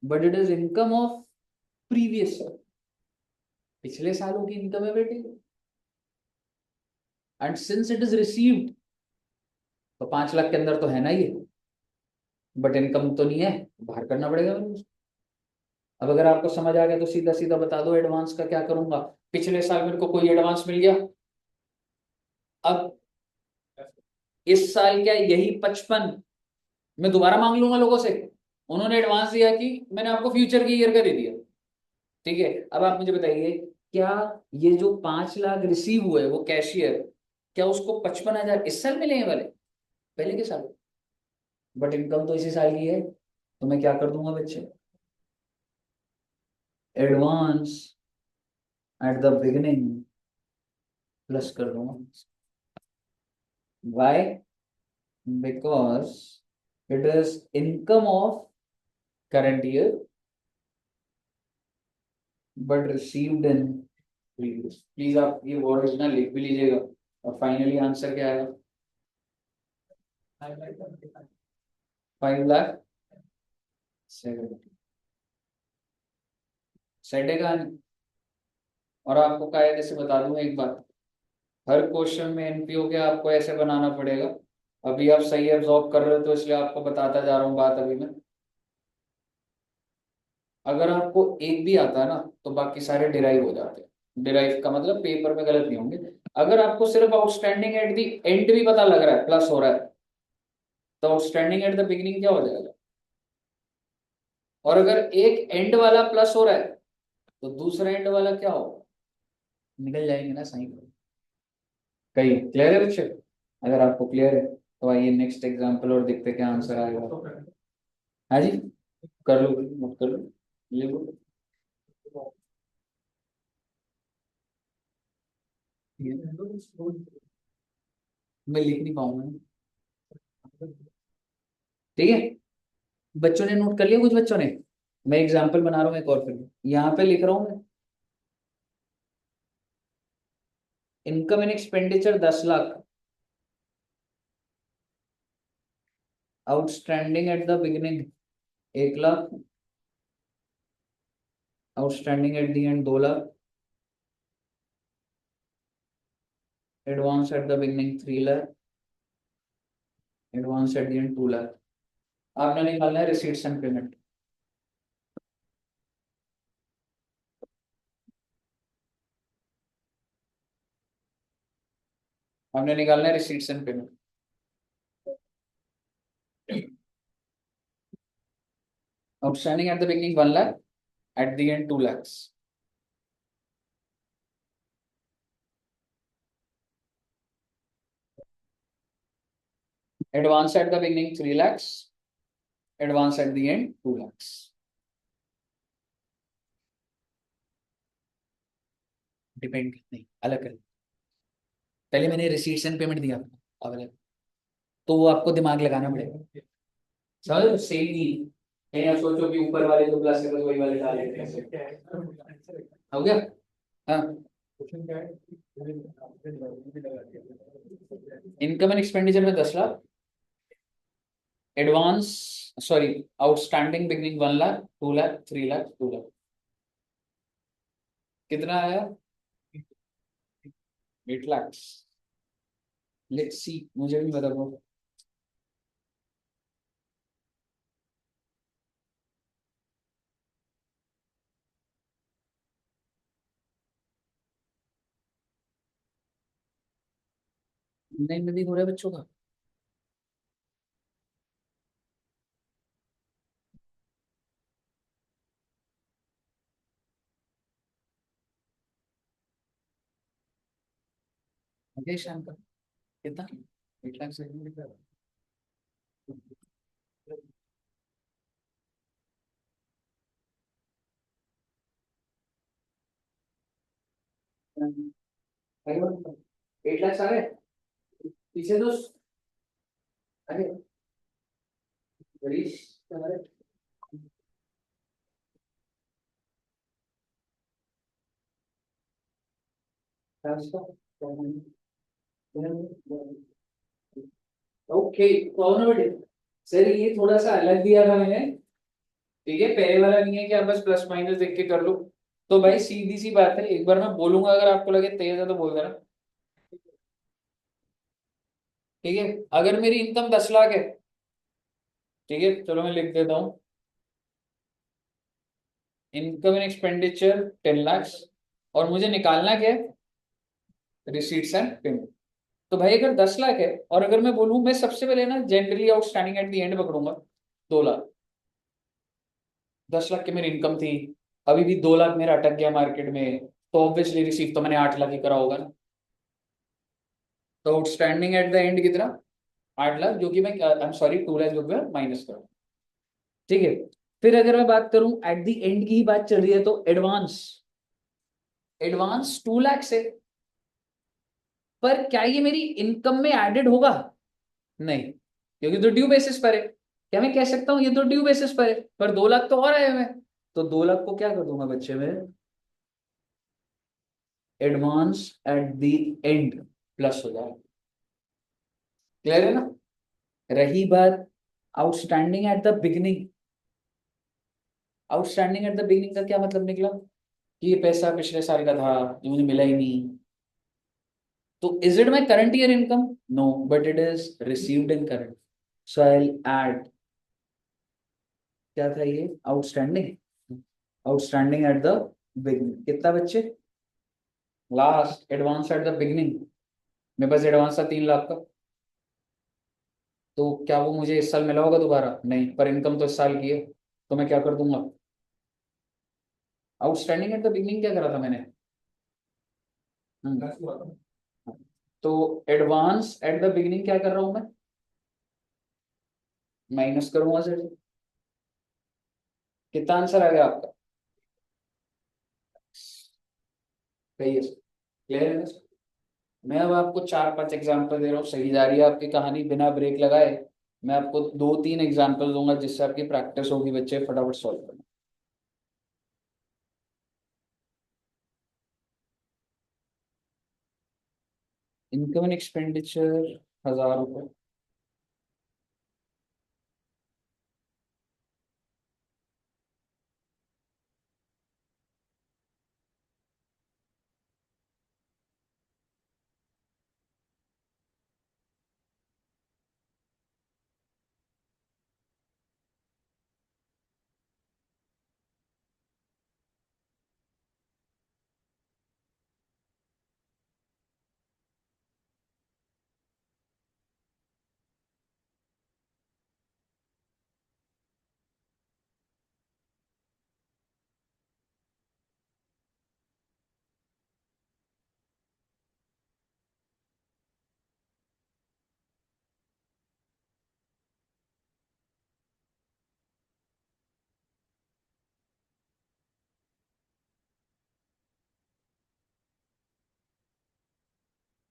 but it is income of previous year, पिछले सालों की इनकम है बेटे। And since it is received, तो 5 लाख के अंदर तो है ना ये, बट इनकम तो नहीं है, बाहर करना पड़ेगा मेरे को। अब अगर आपको समझ आ गया तो सीधा सीधा बता दो एडवांस का क्या करूंगा। पिछले साल मेरे को कोई एडवांस मिल गया, अब इस साल क्या यही 55 मैं दोबारा मांग लूंगा लोगों से। उन्होंने एडवांस दिया कि मैंने आपको फ्यूचर की ईयर का दे दिया, ठीक है। अब आप मुझे बताइए, क्या ये जो 5 लाख रिसीव हुए वो कैशियर, क्या उसको 55,000 इस साल मिले हैं वाले, पहले के साल? बट इनकम तो इसी साल की है, तो मैं क्या कर दूंगा बच्चे, advance at the beginning plus कर दूंगा। Why? Because it is income of current year but received in previous. Please आप ये वर्ड ना लिख भी लीजिएगा। और फाइनली आंसर क्या आएगा? 5,70,000। सेट है कहानी। और आपको कायदे से बता दूं एक बात, हर क्वेश्चन में एनपीओ के आपको ऐसे बनाना पड़ेगा। अभी आप सही एब्जॉर्ब कर रहे हो तो इसलिए आपको बताता जा रहा हूँ बात अभी मैं। अगर आपको एक भी आता है ना तो बाकी सारे डिराइव हो जाते हैं। डिराइव का मतलब पेपर में गलत नहीं होंगे। अगर आपको सिर्फ आउटस्टैंडिंग एट दी एंड भी पता लग रहा है, प्लस हो रहा है, तो आउटस्टैंडिंग एट द बिगिनिंग क्या हो जाएगा। और अगर एक एंड वाला प्लस हो रहा है तो दूसरा एंड वाला क्या होगा, निकल जाएंगे ना साइन। कहीं क्लियर है बच्चे? अगर आपको क्लियर है तो आइए नेक्स्ट एग्जांपल और देखते हैं क्या आंसर आएगा। हाँ जी, कर लो, मत कर लो, लिखो। मैं लिख नहीं पाऊंगा। ठीक है, बच्चों ने नोट कर लिया, कुछ बच्चों ने। मैं एग्जांपल बना रहा हूँ एक और, फिर यहाँ पे लिख रहा हूँ मैं। Income and expenditure 10 lakh, outstanding at the beginning 1 lakh, outstanding at the end 2 lakh, advance at the beginning 3 lakh, advance at the end 2 lakh. आपने निकालना है रिसीट्स एंड पेमेंट। हमने निकालना है receipts and payment. Outstanding at the beginning 1 lakh, eight the end 2 lakhs। Advance at the beginning 3 lakhs, advance at the end 2 lakhs। Depend नहीं, अलग कर। पहले मैंने रिसीट्स एंड पेमेंट दिया, अब अलग। तो वो आपको दिमाग लगाना पड़ेगा, समझ सेम नहीं। कहीं आप सोचो कि ऊपर वाले जो प्लस है तो वही वाले डाल देते हैं। हो गया। हाँ, इनकम एंड एक्सपेंडिचर में 10 lakh, advance, sorry, outstanding beginning 1 lakh, 2 lakh, 3 lakh, 2 lakh. कितना आया? 8 lakhs। लेट्स सी, मुझे भी बता दो। नहीं नहीं हो रहा है बच्चों का। ओके शाम का कितना, 8 लाख से। एट लाख आ रहे पीछे तो। अरे बड़ी हमारे ओके, बेटे सर ये थोड़ा सा अलग दिया था मैंने। ठीक है, पहले वाला नहीं है कि आप बस प्लस माइनस देख के कर लो। तो भाई सीधी सी बात है, एक बार मैं बोलूंगा, अगर आपको लगे तेज है तो बोल देना। ठीक है, अगर मेरी इनकम 10 लाख है, ठीक है चलो मैं लिख देता हूँ, इनकम एंड एक्सपेंडिचर 10 lakhs, और मुझे निकालना क्या है, रिसीट्स एंड पेमेंट। तो भाई अगर 10 लाख है, और अगर मैं बोलूँ, मैं सबसे पहले ना generally outstanding at the end पकड़ूंगा, 2 लाख। 10 लाख की मेरी इनकम थी, अभी भी 2 लाख मेरा अटक गया मार्केट में, तो ऑब्वियसली रिसीव तो मैंने 8 लाख ही करा होगा ना। तो आउटस्टैंडिंग एट द एंड कितना, 8 लाख, जो कि मैं, आई एम सॉरी, 2 लाख जो कि मैं माइनस करूँ। ठीक है, फिर अगर मैं बात करूं एट द एंड की ही बात चल रही है, तो एडवांस, एडवांस 2 लाख से। पर क्या ये मेरी इनकम में एडेड होगा? नहीं, क्योंकि तो ड्यू बेसिस पर है। क्या मैं कह सकता हूं ये तो ड्यू बेसिस पर है, पर 2 लाख तो और आए हुए हैं। तो 2 लाख को क्या कर दूंगा बच्चे में, advance at the and plus हो जाएगा। क्लियर है ना? रही बात outstanding at the beginning, outstanding at the beginning का क्या मतलब निकला, कि ये पैसा पिछले साल का था, ये मुझे मिला ही नहीं। तो is it my current year income? No, but it is received in current. So I add, क्या था ये, outstanding. Outstanding at the beginning कितना बच्चे? Last advance at the beginning, मेरे पास एडवांस था 3 लाख का। तो क्या वो मुझे इस साल मिला होगा दोबारा? नहीं, पर इनकम तो इस साल की है, तो मैं क्या कर दूंगा? आउटस्टैंडिंग एट द बिगनिंग क्या करा था मैंने? हम्म, तो एडवांस एट द बिगनिंग क्या कर रहा हूं मैं? माइनस करूंगा सर। कितना आंसर आ गया आपका? सही है, क्लियर है ना? मैं अब आपको 4-5 एग्जांपल दे रहा हूँ, सही जा रही है आपकी कहानी बिना ब्रेक लगाए। मैं आपको 2-3 एग्जांपल दूंगा जिससे आपकी प्रैक्टिस होगी, बच्चे फटाफट सॉल्व करना। इनकम एंड एक्सपेंडिचर 1000 रुपये।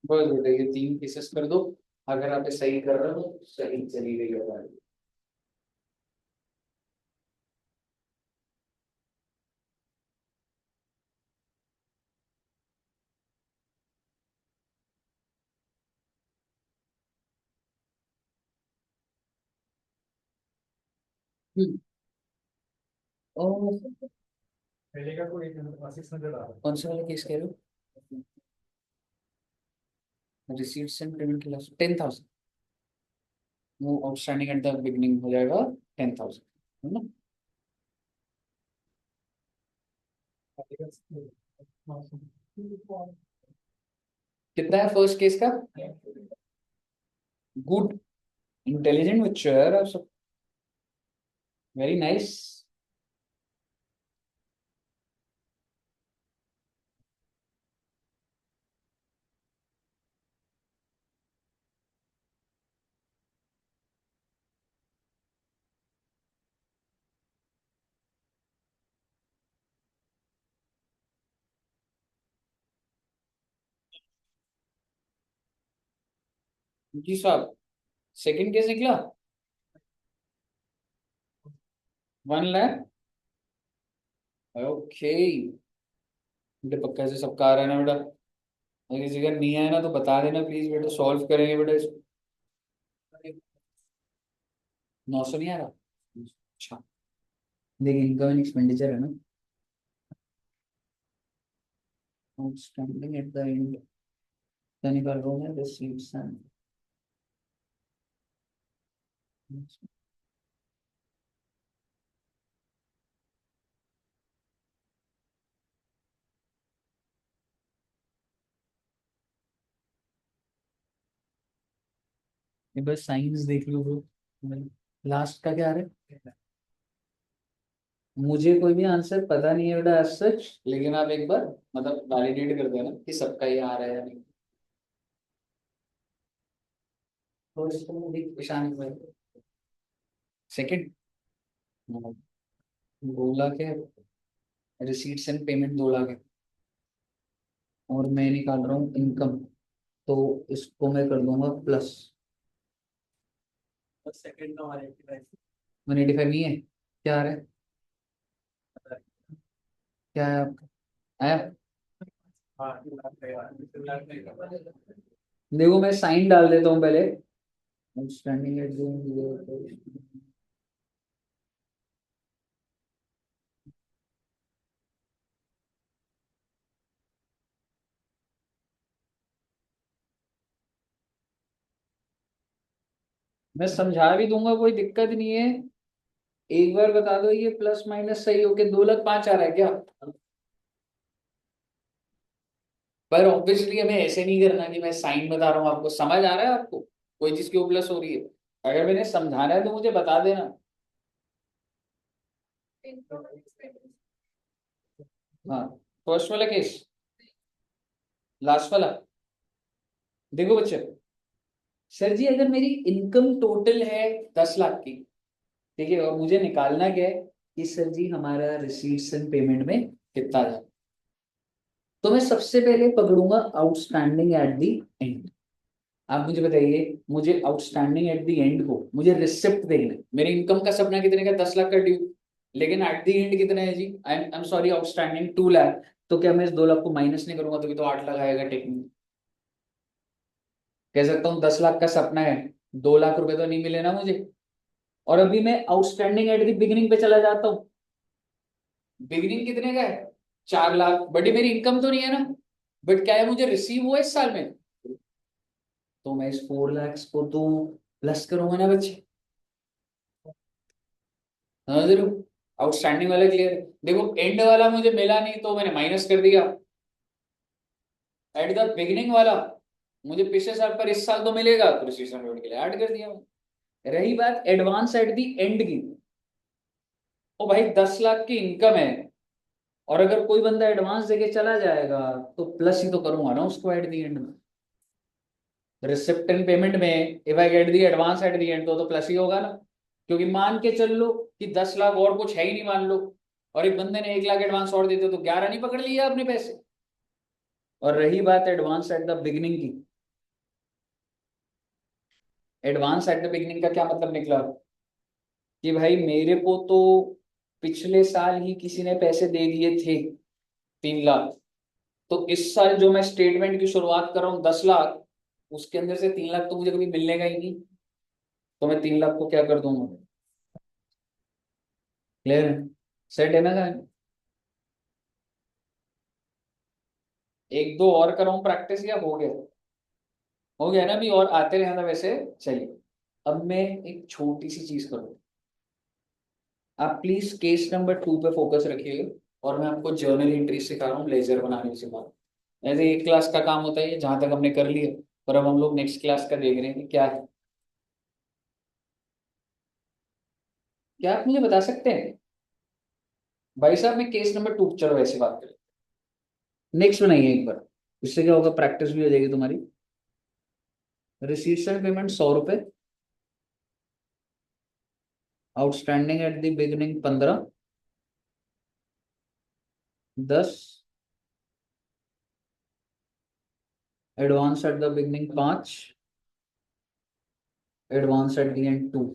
बस बेटा ये 3 केसेस कर दो, अगर आप ये सही कर रहे हो तो सही चली गई होगा। हम्म, और पहले का कोई 6 नजर आ रहा है। कौन सा वाला केस कह रहे हो? रिसीट्स एंड पेमेंट के लास्ट 10,000, वो आउटस्टैंडिंग एट द बिगनिंग हो जाएगा 10,000, है ना? कितना है फर्स्ट केस का? गुड, इंटेलिजेंट मैच्योर आप सब, वेरी नाइस। जी साहब, सेकंड केस निकला 1 लाख। ओके बेटा, पक्का से सबका आ रहा है ना बेटा? अगर किसी का नहीं आया ना तो बता देना प्लीज बेटा, सॉल्व करेंगे बेटा इसको। 900 नहीं आ रहा? अच्छा, देखिए इनकम एंड एक्सपेंडिचर है ना, आउटस्टैंडिंग एट द एंड, क्या निकाल रहा हूँ मैं, रिसीट्स एंड, ये बस साइंस देख लो ब्रो। लास्ट का क्या आ रहा है? मुझे कोई भी आंसर पता नहीं है बेटा एज सच, लेकिन आप एक बार मतलब वैलिडेट कर देना कि सबका ये आ रहा है या नहीं। तो इसको मैं देख ईशान भाई, सेकंड 2 लाख है, रिसीट्स एंड पेमेंट 2 लाख है, और मैं निकाल रहा हूँ इनकम, तो इसको मैं कर दूंगा प्लस। सेकंड का 185 नहीं है, क्या आ रहा है? क्या है आपका? आया? देखो मैं साइन डाल देता हूँ पहले, आउटस्टैंडिंग एट मैं समझा भी दूंगा, कोई दिक्कत नहीं है। एक बार बता दो, ये प्लस माइनस सही होके 2,05,000 आ रहा है क्या? पर ऑब्वियसली हमें ऐसे नहीं करना कि मैं साइन बता रहा हूँ आपको, समझ आ रहा है आपको कोई चीज क्यों प्लस हो रही है? अगर मैंने समझाना है तो मुझे बता देना। हाँ, फर्स्ट वाला केस, लास्ट वाला। देखो बच्चे, सर जी अगर मेरी इनकम टोटल है 10 लाख की, ठीक है, और मुझे निकालना क्या है कि सर जी हमारा रिसीट्स एंड पेमेंट में कितना है, तो मैं सबसे पहले पकड़ूंगा आउटस्टैंडिंग एट द एंड। आप मुझे बताइए, मुझे आउटस्टैंडिंग एट द एंड को मुझे रिसिप्ट देखना है। मेरे इनकम का सपना कितने का, 10 लाख का ड्यू, लेकिन एट द एंड कितना है जी, I am sorry, outstanding 2 lakh. तो क्या मैं इस 2 लाख को माइनस नहीं करूंगा, तो 8 लाख आएगा टेक्निक। कह सकता हूँ 10 लाख का सपना है, 2 लाख रुपए तो नहीं मिले ना मुझे। और अभी मैं आउटस्टैंडिंग एट द बिगिनिंग पे चला जाता हूँ। बिगिनिंग कितने का है, 4 लाख, बट ये मेरी इनकम तो नहीं है ना। बट क्या है, मुझे रिसीव हुआ इस साल में, तो मैं इस 4 लाख को तो प्लस करूंगा ना बच्चे। समझ रहे हो? आउटस्टैंडिंग वाला क्लियर है। देखो एंड वाला मुझे मिला नहीं तो मैंने माइनस कर दिया, एट द बिगिनिंग वाला मुझे पिछले साल पर इस साल तो मिलेगा, तो रिसीट्स एंड पेमेंट के लिए ऐड कर दिया। रही बात एडवांस एट द एंड की, ओ भाई 10 लाख की इनकम है, और अगर कोई बंदा एडवांस देके चला जाएगा तो प्लस ही तो करूंगा ना उसको एट द एंड में। रिसिप्ट एंड पेमेंट में if I get the advance at the and तो प्लस ही होगा ना। क्योंकि मान के चल लो कि 10 लाख और कुछ है ही नहीं, मान लो, और एक बंदे ने 1 लाख एडवांस और देते तो 11 नहीं पकड़ लिया अपने पैसे। और रही बात एडवांस एट द बिगनिंग की, एडवांस एट द बिगनिंग का क्या मतलब निकला कि भाई मेरे को तो पिछले साल ही किसी ने पैसे दे दिए थे 3 लाख, तो इस साल जो मैं स्टेटमेंट की शुरुआत कर रहा हूँ 10 लाख, उसके अंदर से 3 लाख तो मुझे कभी मिलने का ही नहीं, तो मैं 3 लाख को क्या कर दूंगा, क्लियर है? सेट है ना गाइस? एक दो और कराऊं प्रैक्टिस या हो गया? हो गया ना, अभी और आते रहना वैसे। चलिए, अब मैं एक छोटी सी चीज करूँ, आप प्लीज केस नंबर 2 पे फोकस रखिएगा, और मैं आपको जर्नल एंट्री सिखा रहा हूँ, लेजर बनाने सिखा रहा हूँ। ऐसे एक क्लास का काम होता है जहां तक हमने कर लिया, पर अब हम लोग नेक्स्ट क्लास का देख रहे हैं कि क्या है। क्या आप मुझे बता सकते हैं भाई साहब, मैं केस नंबर 2, चलो वैसे बात करें, नेक्स्ट बनाइए एक बार, इससे क्या होगा, प्रैक्टिस भी हो जाएगी तुम्हारी। रिसीट्स एंड पेमेंट 100 रुपए, outstanding at the beginning 15, 10, advance at the beginning 5, advance at the end 2।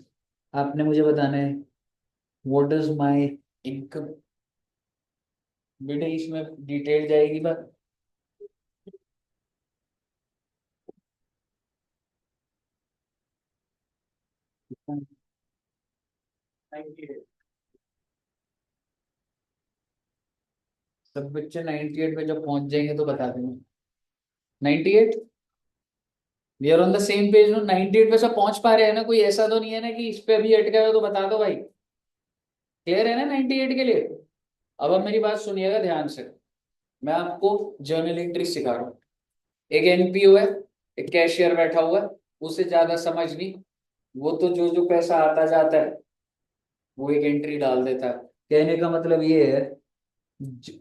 आपने मुझे बताना है व्हाट इज माय इनकम। बेटे इसमें डिटेल जाएगी बात। सब बच्चे 98 पे जब पहुंच जाएंगे तो बता देंगे। 98, we are on the same page no, 98 पे सब पहुंच पा रहे हैं ना, कोई ऐसा तो नहीं है ना कि इस पे अभी अटका हुआ, तो बता दो भाई, क्लियर है ना 98 के लिए? अब मेरी बात सुनिएगा ध्यान से, मैं आपको जर्नल एंट्री सिखा रहा हूँ। एक एनपीओ है, एक कैशियर बैठा हुआ है, उसे ज्यादा समझ नहीं, वो तो जो जो पैसा आता जाता है वो एक एंट्री डाल देता है। कहने का मतलब ये है,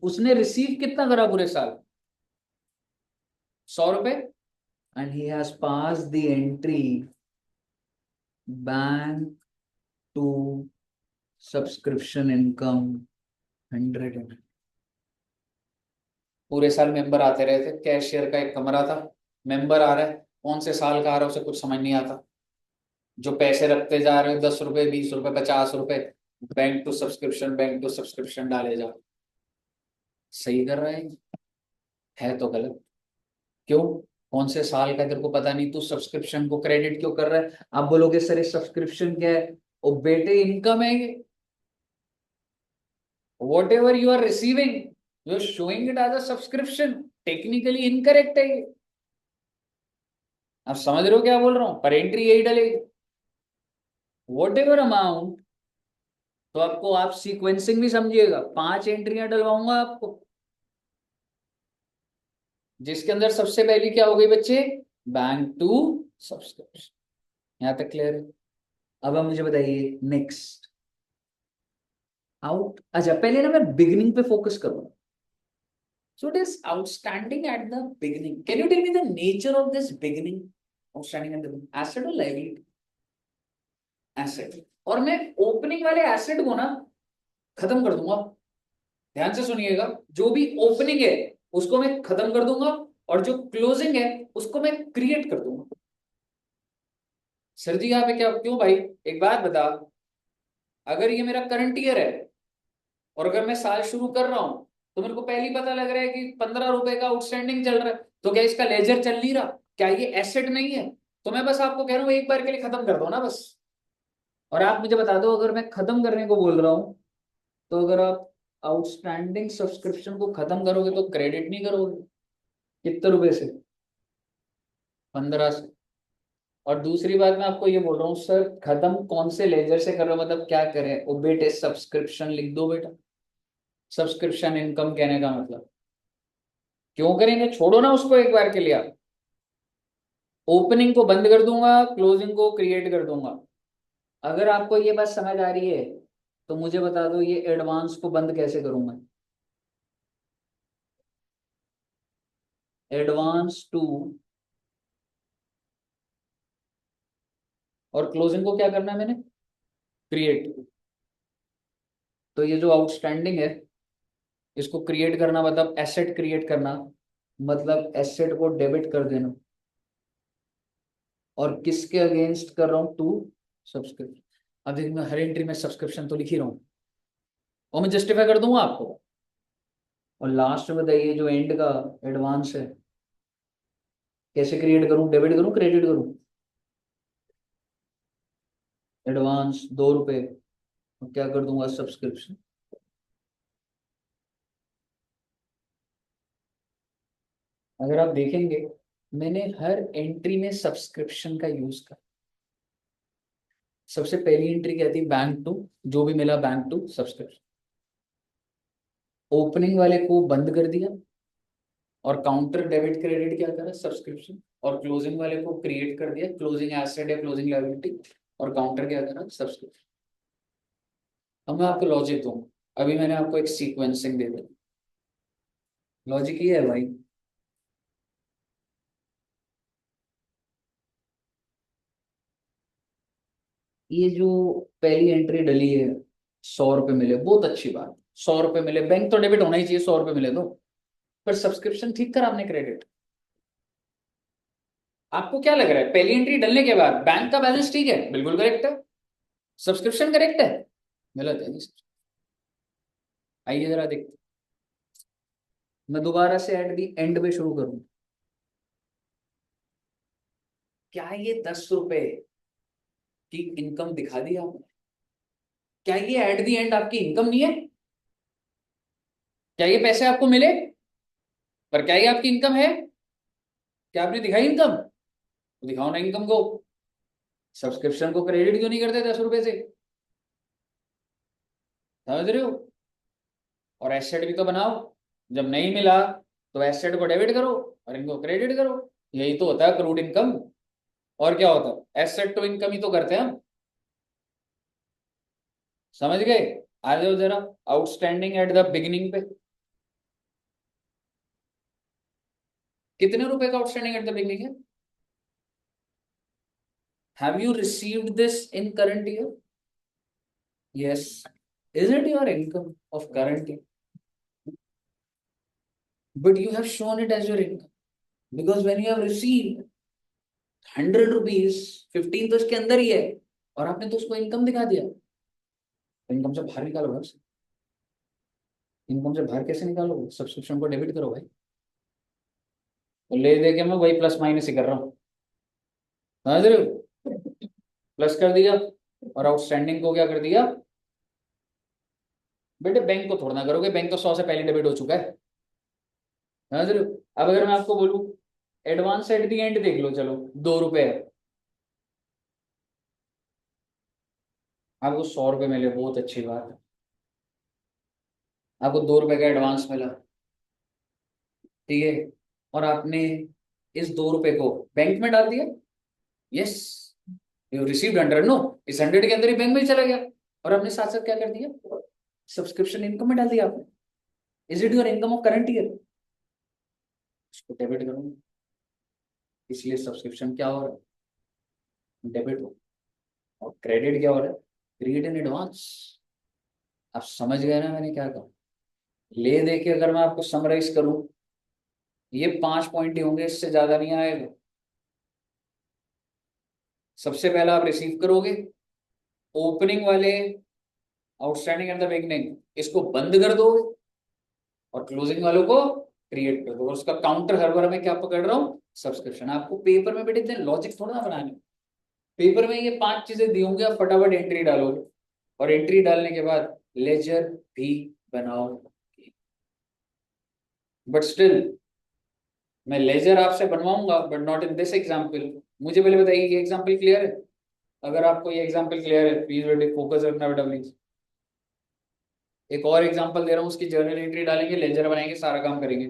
उसने रिसीव कितना करा पूरे साल, 100 रुपए, and he has pass the entry bank to subscription income 100। पूरे साल मेंबर आते रहे थे, कैशियर का एक कमरा था, मेंबर आ रहा है, कौन से साल का आ रहा है उसे कुछ समझ नहीं आता, जो पैसे रखते जा रहे हो 10 रुपए, 20 रुपए, 50 रुपए, बैंक टू सब्सक्रिप्शन डाले जा। सही कर रहा है तो गलत क्यों? कौन से साल का तेरे को पता नहीं, तू सब्सक्रिप्शन को क्रेडिट क्यों कर रहा है? आप बोलोगे सर ये सब्सक्रिप्शन क्या है? ओ बेटे इनकम है ये, whatever you are receiving you are showing it as a subscription, technically incorrect है ये। आप समझ रहे हो क्या बोल रहा हूँ? पर एंट्री यही डलेगी। वॉट एवर अमाउंट, तो आपको, आप सीक्वेंसिंग भी समझिएगा, 5 एंट्रियां डलवाऊंगा आपको, जिसके अंदर सबसे पहली क्या हो गई बच्चे, बैंक टू सब्सक्रिप्शन। यहां तक क्लियर है? अब आप मुझे बताइए नेक्स्ट आउट, अच्छा पहले ना मैं बिगिनिंग पे फोकस करूंगा। So it is outstanding at the beginning. Can you tell me the nature of this beginning? Outstanding at the beginning. Asset or liability? Asset. और मैं ओपनिंग वाले एसेट को ना खत्म कर दूंगा। ध्यान से सुनिएगा, जो भी ओपनिंग है उसको मैं खत्म कर दूंगा, और जो क्लोजिंग है उसको मैं क्रिएट कर दूंगा। सर जी यहाँ पे क्या, क्यों भाई, एक बात बता, अगर ये मेरा करंट ईयर है और अगर मैं साल शुरू कर रहा हूं, तो मेरे को पहले ही पता लग रहा है कि 15 रुपए का आउटस्टैंडिंग चल रहा है, तो क्या इसका लेजर चल नहीं रहा, क्या ये एसेट नहीं है? तो मैं बस आपको कह रहा हूं एक बार के लिए खत्म कर दो ना बस। और आप मुझे बता दो, अगर मैं खत्म करने को बोल रहा हूं, तो अगर आप आउटस्टैंडिंग सब्सक्रिप्शन को खत्म करोगे तो क्रेडिट नहीं करोगे, कितने रुपए से, 15 से। और दूसरी बात मैं आपको ये बोल रहा हूँ सर, खत्म कौन से लेजर से कर रहे हो, मतलब क्या करें, ओ बेटे सब्सक्रिप्शन लिख दो बेटा, सब्सक्रिप्शन इनकम कहने का मतलब। क्यों करेंगे, छोड़ो ना उसको एक बार के लिए आप। ओपनिंग को बंद कर दूंगा, क्लोजिंग को क्रिएट कर दूंगा। अगर आपको ये बात समझ आ रही है तो मुझे बता दो ये एडवांस को बंद कैसे करूंगा। एडवांस टू, और क्लोजिंग को क्या करना है मैंने, क्रिएट। तो ये जो आउटस्टैंडिंग है इसको क्रिएट करना मतलब एसेट क्रिएट करना, मतलब एसेट को डेबिट कर देना। और किसके अगेंस्ट कर रहा हूं, टू सब्सक्रिप्शन। अब देखिए मैं हर एंट्री में सब्सक्रिप्शन तो लिख ही रहा हूं, और मैं जस्टिफाई कर दूंगा आपको। और लास्ट में बताइए जो एंड का एडवांस है, कैसे क्रिएट करूं, डेबिट करूं क्रेडिट करूं? एडवांस 2 रुपए, और क्या कर दूंगा, सब्सक्रिप्शन। अगर आप देखेंगे मैंने हर एंट्री में सब्सक्रिप्शन का यूज कर, सबसे पहली एंट्री क्या थी, बैंक टू, जो भी मिला बैंक टू सब्सक्रिप्शन। ओपनिंग वाले को बंद कर दिया, और काउंटर डेबिट क्रेडिट क्या करा, सब्सक्रिप्शन। और क्लोजिंग वाले को क्रिएट कर दिया, क्लोजिंग एसेट या क्लोजिंग लायबिलिटी, और काउंटर क्या करा, सब्सक्रिप्शन। अब मैं आपको लॉजिक दूं, अभी मैंने आपको एक सीक्वेंसिंग दे दी, लॉजिक ये है भाई, ये जो पहली एंट्री डली है, 100 रुपए मिले, बहुत अच्छी बात, 100 रुपए मिले, बैंक तो डेबिट होना ही चाहिए 100 रुपए मिले तो। पर सब्सक्रिप्शन ठीक करा आपने क्रेडिट। आपको क्या लग रहा है, पहली एंट्री डलने के बाद बैंक का बैलेंस ठीक है, बिल्कुल करेक्ट है, सब्सक्रिप्शन करेक्ट है, गलत है। आइए जरा देखते, मैं दोबारा से एट दी एंड पे शुरू करूं, क्या ये 10 रुपए की इनकम दिखा दी आपने? क्या ये एट दी एंड आपकी इनकम नहीं है? क्या ये पैसे आपको मिले, पर क्या ये आपकी इनकम है? क्या आपने दिखाई इनकम? तो दिखाओ ना इनकम को। सब्सक्रिप्शन को क्रेडिट क्यों नहीं करते 10 रुपए से, समझ रहे हो? और एसेट भी तो बनाओ, जब नहीं मिला तो एसेट को डेबिट करो और इनको क्रेडिट करो। यही तो होता है क्रूड इनकम। और क्या होता है, एसेट टू इनकम ही तो करते हैं हम, समझ गए? आ जाओ जरा आउटस्टैंडिंग एट द बिगिनिंग पे, कितने रुपए का आउटस्टैंडिंग एट द बिगिनिंग है? Have you received this in current year? Yes, is it your income of current year? But you have shown it as your income, because when you have received 100 rupees, 15 तो इसके अंदर ही है, और आपने तो उसको income दिखा दिया। इनकम से बाहर निकालो भाई, इनकम से बाहर कैसे निकालोगे, सब्सक्रिप्शन को डेबिट करो भाई। तो ले दे के मैं वही प्लस माइनस ही कर रहा हूँ, समझ रहे हो? प्लस कर दिया, और आउटस्टैंडिंग को क्या कर दिया, बेटे बैंक को थोड़ा ना करोगे, बैंक तो 100 से पहले डेबिट हो चुका है, समझ रहे हो? अब अगर मैं आपको बोलूं एडवांस एट दी एंड देख लो, चलो 2 रुपए है, आपको 100 रुपये मिले, बहुत अच्छी बात है। आपको 2 रुपए का एडवांस मिला, ठीक है, और आपने इस 2 रुपए को बैंक में डाल दिया। यस, यू रिसीव्ड 100, नो, इस 100 के अंदर ही बैंक में चला गया। और आपने साथ साथ क्या कर दिया, सब्सक्रिप्शन इनकम में डाल दिया आपने। Is it your income of current year? उसको डेबिट करूंगा, इसलिए सब्सक्रिप्शन क्या हो रहा है, डेबिट हो। और क्रेडिट क्या हो रहा है, क्रेडिट इन एडवांस। आप समझ गए ना मैंने क्या कहा? ले दे के अगर मैं आपको समराइज करूं, ये 5 पॉइंट ही होंगे, इससे ज्यादा नहीं आएगा। सबसे पहला आप रिसीव करोगे, ओपनिंग वाले आउटस्टैंडिंग एट द बिगनिंग इसको बंद कर दोगे, और क्लोजिंग वालों को क्रिएट कर दोगे। उसका काउंटर हर बार मैं क्या पकड़ रहा हूँ, सब्सक्रिप्शन। आपको पेपर में बेटे इतने लॉजिक थोड़ा ना बनाने, पेपर में ये 5 चीजें दी होंगी, आप फटाफट एंट्री डालोगे, और एंट्री डालने के बाद लेजर भी बनाओ। बट स्टिल मैं लेजर आपसे बनवाऊंगा, but not in this example. मुझे पहले बताइए ये एग्जाम्पल क्लियर है? अगर आपको ये एग्जाम्पल क्लियर है, प्लीज बेटे फोकस रखना बेटा प्लीज। एक और एग्जांपल दे रहा हूँ, उसकी जर्नल एंट्री डालेंगे, लेजर बनाएंगे, सारा काम करेंगे।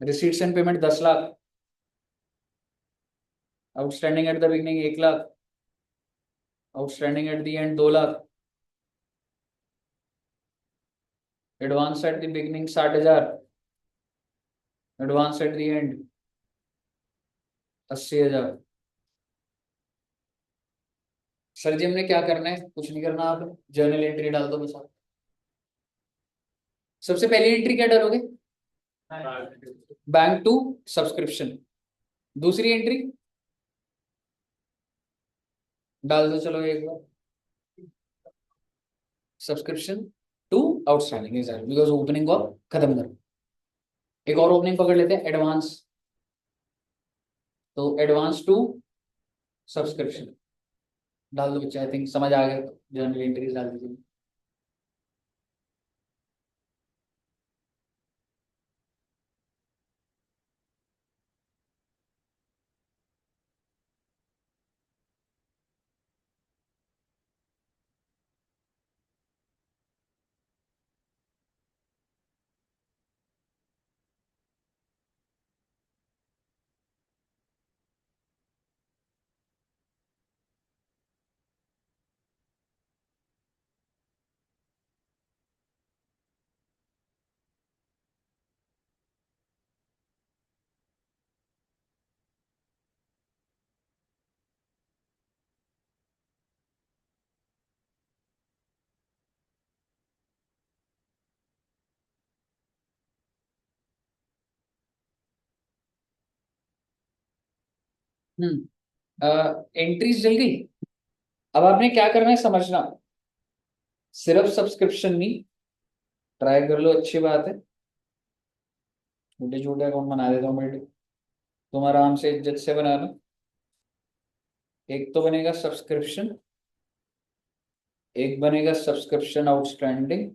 Receipts and payment 10 lakh, outstanding at the beginning 1 lakh, outstanding at the end 2 lakh, advance at the beginning 60,000, advance at the end 80,000। Sir जी हमने क्या करना है? कुछ नहीं करना, आप जर्नल एंट्री डाल दो बस। आप सबसे पहली एंट्री क्या डालोगे, बैंक टू सब्सक्रिप्शन। दूसरी एंट्री डाल दो, चलो एक बार, subscription to outstanding, because opening को आप खत्म करो। एक और ओपनिंग पकड़ लेते हैं, एडवांस, तो एडवांस टू सब्सक्रिप्शन डाल दो बच्चे। आई थिंक समझ आ गया, जर्नल एंट्रीज डाल दीजिए। एंट्रीज जल गई। अब आपने क्या करना है समझना, सिर्फ सब्सक्रिप्शन नहीं, ट्राई कर लो, अच्छी बात है। छोटे छोटे अकाउंट बना देता हूँ बेटे, तुम आराम से इज्जत से बना लो। एक तो बनेगा सब्सक्रिप्शन, एक बनेगा सब्सक्रिप्शन आउटस्टैंडिंग,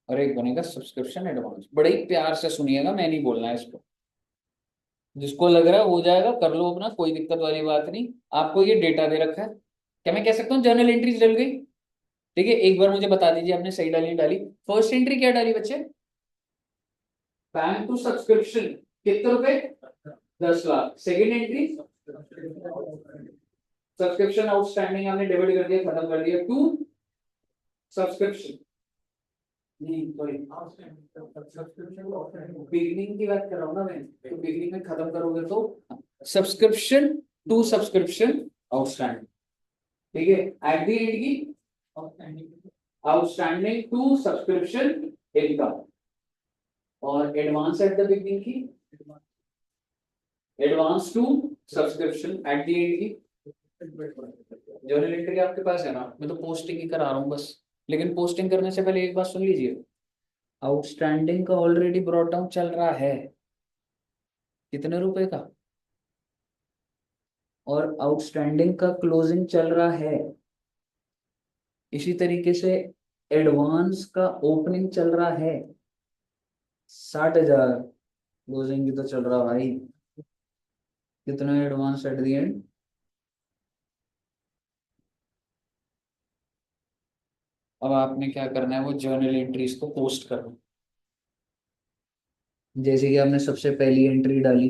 और एक बनेगा सब्सक्रिप्शन एडवांस। बड़े ही प्यार से सुनिएगा, मैं नहीं बोलना है इसको। जिसको लग रहा है हो जाएगा कर लो अपना, कोई दिक्कत वाली बात नहीं। आपको ये डेटा दे रखा है, क्या मैं कह सकता हूँ जर्नल एंट्रीज डल गई? ठीक है, एक बार मुझे बता दीजिए आपने सही डाली नहीं डाली। फर्स्ट एंट्री क्या डाली बच्चे, बैंक टू सब्सक्रिप्शन, कितने रुपए, 10 lakh. Second entry subscription outstanding, हमने डेबिट कर दिया, खत्म कर दिया, टू सब्सक्रिप्शन, नहीं सॉरी बिगनिंग की बात कर रहा हूँ ना मैं, तो बिगनिंग में खत्म करोगे तो सब्सक्रिप्शन टू सब्सक्रिप्शन आउटस्टैंडिंग, ठीक है। एट द एंड की आउटस्टैंडिंग टू सब्सक्रिप्शन इनकम, और एडवांस एट द बिगनिंग की advance to subscription at the end की। जर्नल एंट्री आपके पास है ना, मैं तो पोस्टिंग ही करा रहा हूँ बस। लेकिन पोस्टिंग करने से पहले एक बात सुन लीजिए, आउटस्टैंडिंग का ऑलरेडी ब्रॉट डाउन चल रहा है, कितने रुपए का, और आउटस्टैंडिंग का क्लोजिंग चल रहा है। इसी तरीके से एडवांस का ओपनिंग चल रहा है 60,000, क्लोजिंग भी तो चल रहा भाई, कितना एडवांस एट द एंड अब आपने क्या करना है, वो जर्नल एंट्रीज को पोस्ट करना। जैसे कि आपने सबसे पहली एंट्री डाली,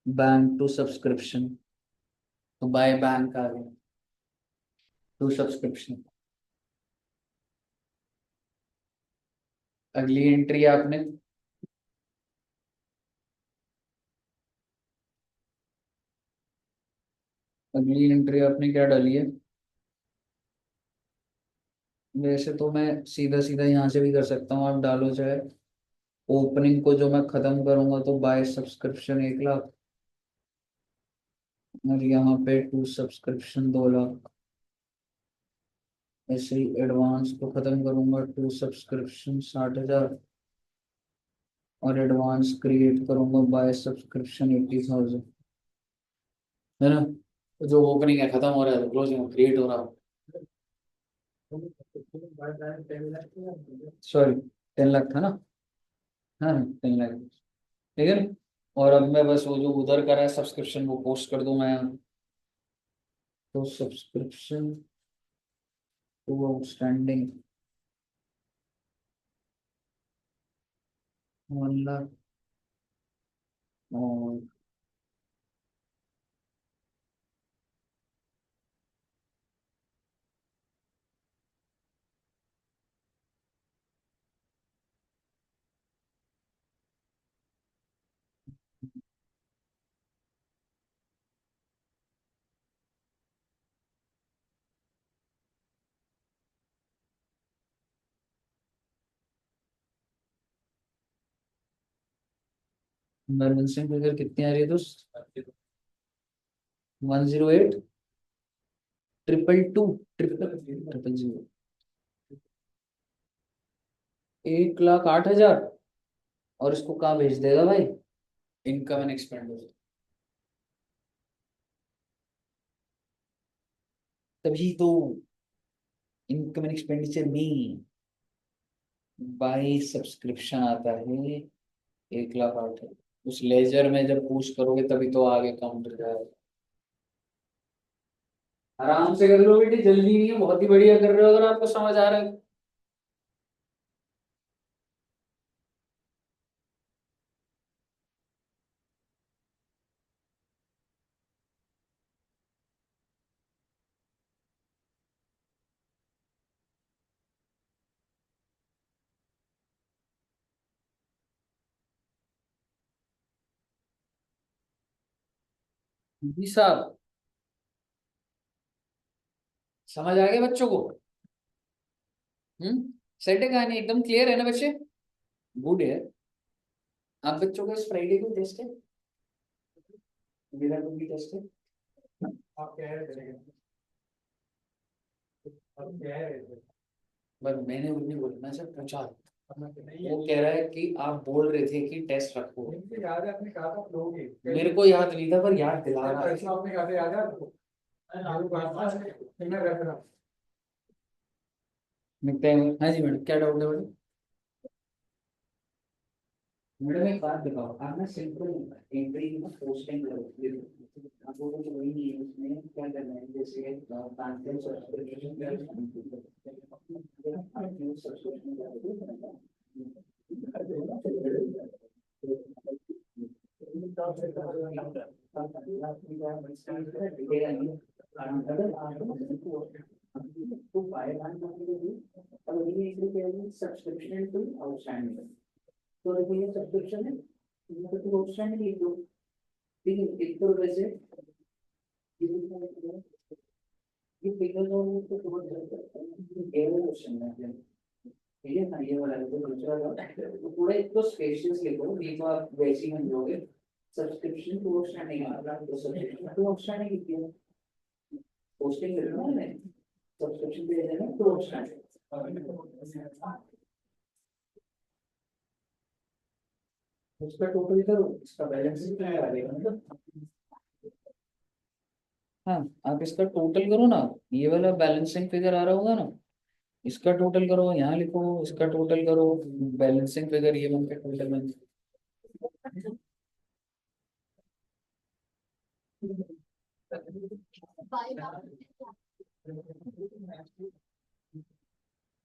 बैंक टू सब्सक्रिप्शन, तो बाय बैंक आ गया, टू सब्सक्रिप्शन। अगली एंट्री आपने अगली एंट्री आपने क्या डाली है? वैसे तो मैं सीधा सीधा यहाँ से भी कर सकता हूँ, आप डालो चाहे। ओपनिंग को जो मैं खत्म करूंगा तो बाय सब्सक्रिप्शन 1 लाख, और यहाँ पे टू सब्सक्रिप्शन 2 लाख। ऐसे ही एडवांस को खत्म करूंगा, टू सब्सक्रिप्शन 60,000, और एडवांस क्रिएट करूंगा बाय सब्सक्रिप्शन 80,000, है ना? तो जो ओपनिंग है खत्म हो रहा है, क्लोजिंग क्रिएट हो रहा है। सॉरी, 10 लाख था ना? हाँ, 10 लाख। ठीक है ना? और अब मैं बस वो जो उधर करा है सब्सक्रिप्शन वो पोस्ट कर दूंगा यहाँ। तो सब्सक्रिप्शन टू आउटस्टैंडिंग 1 लाख, और बैलेंसिंग फिगर कितनी आ रही है दोस्त? 108, 222, ट्रिपल ट्रिपल जीरो, 1,08,000। और इसको कहाँ भेज देगा भाई? Income and expenditure. तभी तो इनकम एंड एक्सपेंडिचर में बाय सब्सक्रिप्शन आता है 1,08,000। उस लेजर में जब पुश करोगे तभी तो आगे काउंट जाएगा। आराम से कर लो बेटी, जल्दी नहीं है, बहुत ही बढ़िया कर रहे हो अगर आपको समझ आ रहा है। जी साहब, समझ आ गया बच्चों को? सेट है कहानी, एकदम क्लियर है ना बच्चे? गुड है। आप बच्चों का इस फ्राइडे को टेस्ट है, मेरा को भी टेस्ट है। आप कह रहे थे, अब कह रहे थे, पर मैंने उन्हें बोला, मैं सर पूछा, वो कह रहा है कि आप बोल रहे थे कि टेस्ट रखो। मुझे याद है, आपने कहा था आप लोगे, मेरे को याद नहीं था पर याद दिला रहा है। आपने कहा था, याद है आपको? मिलते हैं। हाँ जी मैडम, क्या डाउट है मैडम? मैडम एक बात बताओ, आप ना सिंपल एंट्री में पोस्टिंग करो, आप बोलो तो वही नहीं है, उसमें क्या करना है, जैसे ट्रांसफर सब्सक्रिप्शन टू आउटस्टैंडिंग, तो देखो ये सब्सक्रिप्शन है, ये तो आउटस्टैंडिंग लिख दो। ठीक है, एक तो वैसे ये फिगर तो बहुत क्वेश्चन है। ठीक है ना, ये वाला तो दूसरा था, तो पूरा एक तो स्पेशियस लिखो, ये तो आप वैसे ही समझोगे। सब्सक्रिप्शन टू आउटस्टैंडिंग आ रहा है, तो सब्सक्रिप्शन टू आउटस्टैंडिंग लिख दिया, पोस्टिंग करना है, सब्सक्रिप्शन पे देना टू आउटस्टैंडिंग। उसका टोटल करो, इसका बैलेंस कितना आ जाएगा मतलब। हाँ, आप इसका टोटल करो ना, ये वाला बैलेंसिंग फिगर आ रहा होगा ना, इसका टोटल करो, यहाँ लिखो इसका टोटल करो, बैलेंसिंग फिगर ये बन के टोटल बन।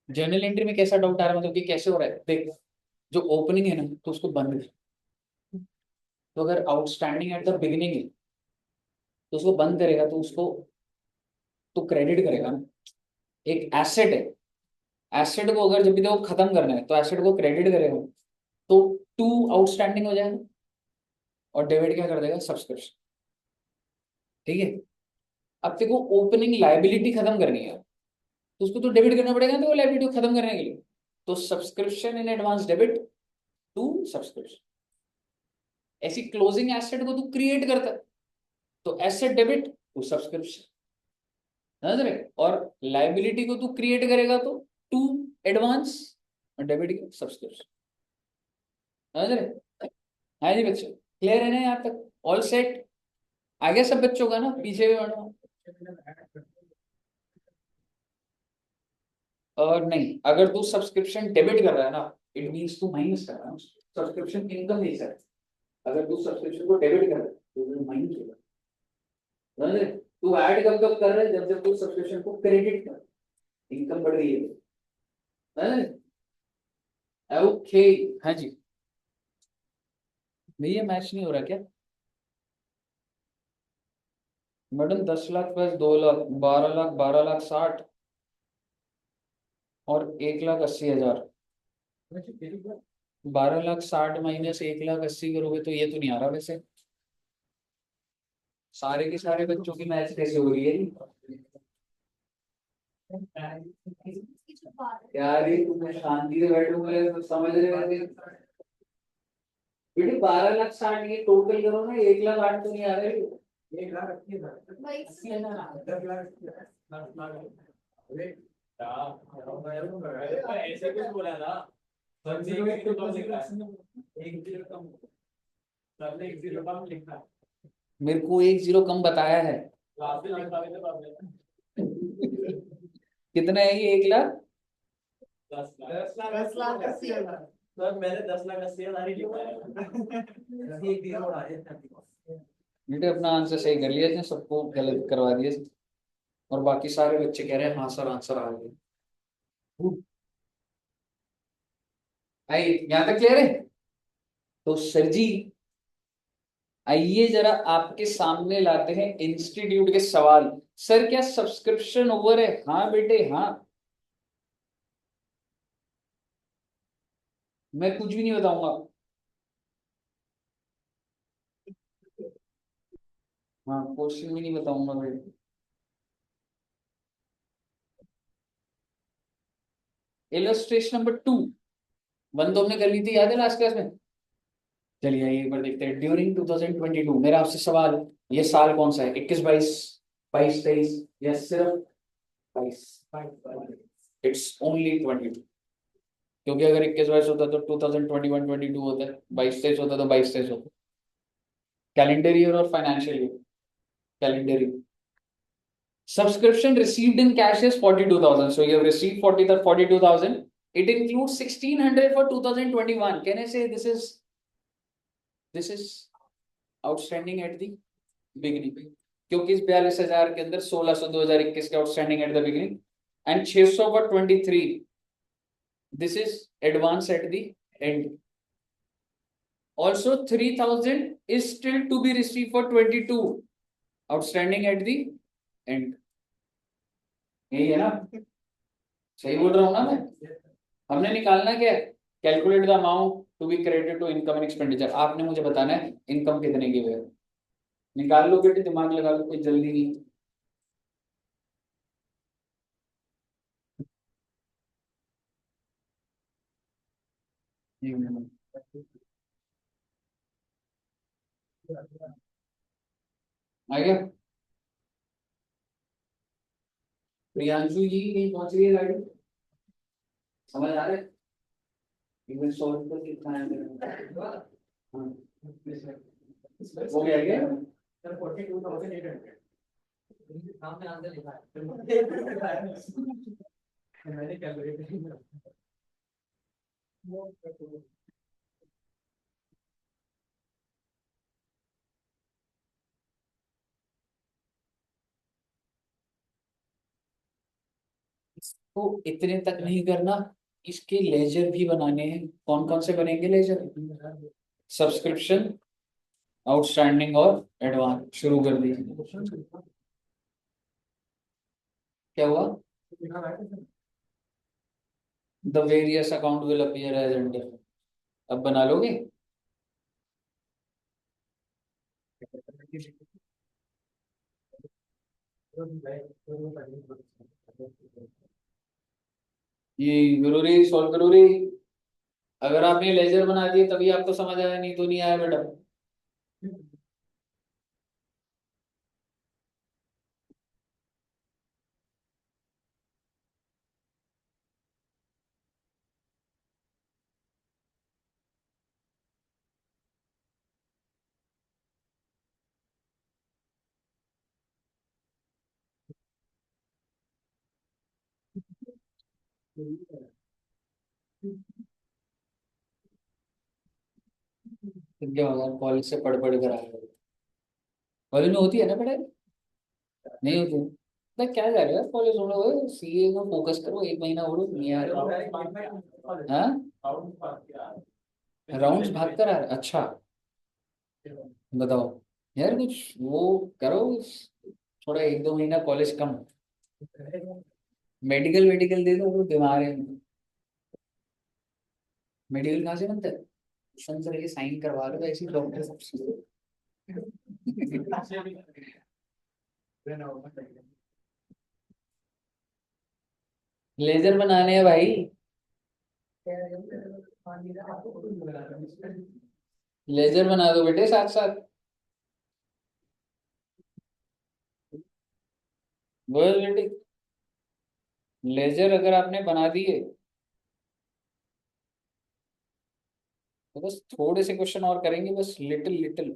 जर्नल एंट्री में कैसा डाउट आ रहा है, मतलब कि कैसे हो रहा है देख, जो ओपनिंग है ना तो उसको बंद कर। तो अगर आउटस्टैंडिंग एट द बिगिनिंग है तो उसको बंद करेगा, तो उसको तो क्रेडिट करेगा ना। एक एसेट है, एसेट को अगर जब भी देखो खत्म करना है तो एसेट को क्रेडिट करेगा, तो टू आउटस्टैंडिंग हो जाएगा और डेबिट क्या कर देगा, सब्सक्रिप्शन। ठीक है। अब देखो ओपनिंग लाइबिलिटी खत्म करनी है तो उसको तो डेबिट करना पड़ेगा ना, तो वो लाइबिलिटी को खत्म करने के लिए तो subscription in advance debit to subscription. ऐसी क्लोजिंग एसेट को तू क्रिएट करता है तो एसेट डेबिट टू सब्सक्रिप्शन, समझ रहे। और लाइबिलिटी को तू क्रिएट करेगा तो टू एडवांस और डेबिट सब्सक्रिप्शन, समझ रहे। हाँ जी बच्चों, क्लियर है ना यहाँ तक, ऑल सेट। आगे सब बच्चों का ना, पीछे भी बढ़ना। और नहीं, अगर तू सब्सक्रिप्शन डेबिट कर रहा है ना, इट मीन्स तू माइनस कर रहा है, सब्सक्रिप्शन इनकम नहीं सर। अगर तू सब्सक्रिप्शन को डेबिट कर रहा है तो माइनस होगा, समझ रहे। तू ऐड कब कब कर रहा है, जब जब तू सब्सक्रिप्शन को क्रेडिट कर, इनकम बढ़ रही है, समझ रहे। ओके। हाँ जी भैया, मैच नहीं हो रहा क्या? मैडम 10 लाख प्लस 2 लाख, 12 लाख, 12 लाख 60 और 1 लाख 80 हजार। 12 लाख 60 माइनस 1 लाख 80 करोगे तो ये तो नहीं आ रहा वैसे। सारे के सारे बच्चों की मैच कैसे हो रही है? यार ये तुम शांति से बैठोगे तो समझ रहे हो बेटे, 12 लाख 60 ये टोटल करो ना, 1 लाख 8 तो नहीं आ रहे। 1 लाख 80 है ना, 10 लाख 10 लाख। ऐसे कुछ बोला ना, सर जी एक जीरो कम लिखा है, एक जीरो कम, सर ने एक जीरो कम लिखा। मेरे को 1 जीरो कम बताया है। कितना है ये 1 लाख? 10 लाख 10 लाख 80 हजार। सर मैंने 10 लाख 80 हजार ही लिखा है। एक जीरो बढ़ा दिया। बेटे अपना आंसर सही कर लिया इसने, सबको गलत करवा दिया। और बाकी सारे बच्चे कह रहे हैं हाँ सर आंसर आ गया। आई यहाँ तक क्लियर है? तो सर जी आइए जरा आपके सामने लाते हैं इंस्टीट्यूट के सवाल। सर क्या सब्सक्रिप्शन ओवर है? हाँ बेटे हाँ, मैं कुछ भी नहीं बताऊंगा। हाँ क्वेश्चन भी नहीं बताऊंगा बेटे। इलस्ट्रेशन नंबर 2, 1 तो हमने कर ली थी, याद है लास्ट क्लास में। चलिए आइए एक बार देखते हैं। ड्यूरिंग 2022 मेरा आपसे सवाल, ये साल कौन सा है? 21 22, 22 23 या सिर्फ 22? इट्स ओनली 22, क्योंकि अगर 21 22 होता तो 2021 22 होता है, 22 23 होता तो 22 23 होता। कैलेंडर ईयर और financial year. Calendar year. Subscription received in cash is 42,000. So you have received 42,000. It includes 1,600 for 2021. Can I say this is outstanding at the beginning? क्योंकि इस 42,000 के अंदर 1,600 2021 के outstanding at the beginning and 600 for 23, this is advance at the and. Also 3,000 is still to be received for 22, outstanding at the end। यही है ना? सही बोल रहा हूँ ना मैं? हमने निकालना क्या है? Calculate the amount to be credited to income and expenditure. आपने मुझे बताना है इनकम कितने की है। निकाल लो बेटे, दिमाग लगा लो, कोई जल्दी नहीं। आ गया? प्रियांशु जी कहीं पहुंच रही है गाड़ी? समझ आ रहा है? इवन सॉल्व तो कितना है मेरा? हाँ, हो गया क्या? सर 42,800 सामने आंसर लिखा है। मैंने कैलकुलेट किया। तो इतने तक नहीं करना, इसके लेजर भी बनाने हैं। कौन कौन से बनेंगे लेजर? सब्सक्रिप्शन, आउटस्टैंडिंग और एडवांस। शुरू कर दीजिए। क्या हुआ? The various account will appear as under. अब बना लोगे? ये जरूरी सॉल्व करोगे। अगर आपने लेजर बना दिए तभी आपको समझ आया, नहीं तो नहीं आया बेटा। फिर क्या होगा? कॉलेज से पढ़ पढ़ कर आएगा। कॉलेज में होती है ना पढ़ाई? नहीं होती? मतलब क्या जा रहे हो कॉलेज? छोड़ो, सीए में फोकस करो, एक महीना और नहीं आ रहा। हाँ, राउंड्स भाग कर आ रहा, अच्छा। बताओ यार, कुछ वो करो। थोड़ा एक दो महीना कॉलेज कम। मेडिकल मेडिकल दे दो, वो बीमार है। मेडिकल कहाँ से बनता है? सन सर ये साइन करवा लो ऐसी डॉक्टर सबसे। लेजर बनाने हैं भाई। लेजर बना दो बेटे साथ साथ। बोल बेटे, लेजर अगर आपने बना दिए तो बस थोड़े से क्वेश्चन और करेंगे, बस लिटिल लिटिल।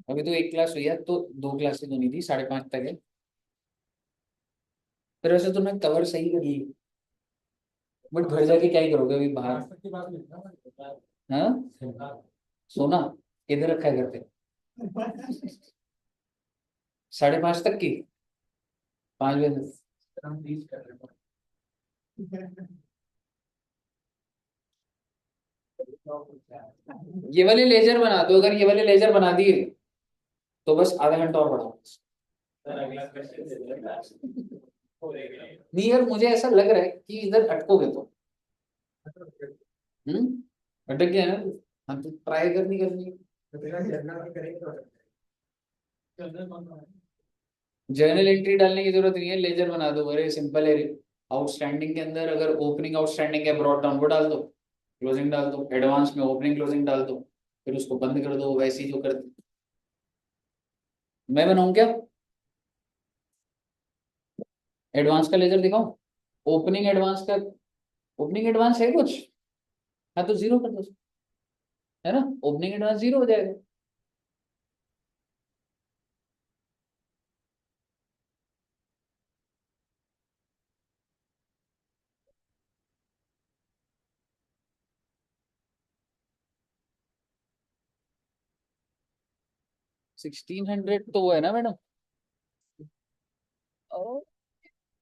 अभी तो एक क्लास हुई है, तो दो क्लासेस होनी थी, 5:30 तक है। फिर वैसे तो मैं कवर सही कर ली, बट घर जाके क्या ही करोगे अभी बाहर? हाँ, सोना किधर रखा है घर पे? 5:30 तक की, 5 बजे ये वाले लेजर बना दो। अगर ये वाले लेजर बना दिए तो बस आधा घंटा और पढ़ाओ। नहीं यार, मुझे ऐसा लग रहा है कि इधर अटकोगे तो। अटक गया ना? हम तो ट्राई करनी करनी। जर्नल एंट्री डालने की जरूरत नहीं है, लेजर बना दो, बड़े सिंपल है। आउटस्टैंडिंग के अंदर अगर ओपनिंग आउटस्टैंडिंग है, ब्रॉड डाउन वो डाल दो, क्लोजिंग डाल दो, एडवांस में ओपनिंग क्लोजिंग डाल दो, फिर उसको बंद कर दो वैसे ही जो कर। मैं बनाऊं क्या? एडवांस का लेजर दिखाऊं? ओपनिंग एडवांस का। ओपनिंग एडवांस है कुछ? हाँ तो जीरो कर दो, है ना? ओपनिंग एडवांस जीरो हो जाएगा। 1600 तो वो है ना मैडम?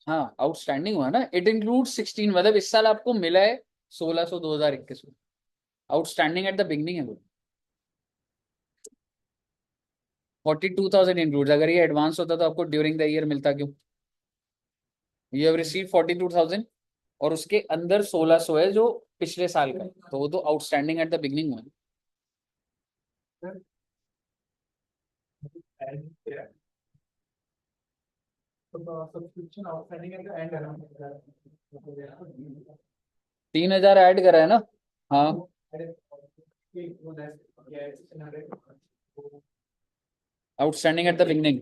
हाँ, आउटस्टैंडिंग हुआ ना, इट इंक्लूड 16, मतलब इस साल आपको मिला है 1600 2021 में। आउटस्टैंडिंग एट द बिगनिंग है वो। 42,000 इंक्लूड। अगर ये एडवांस होता तो आपको ड्यूरिंग द ईयर मिलता क्यों? यू हैव रिसीव 42,000 और उसके अंदर 1600 है जो पिछले साल का है, तो वो तो आउटस्टैंडिंग एट द बिगनिंग हुआ है। 3,000 ऐड करा है ना? हाँ, outstanding at the beginning.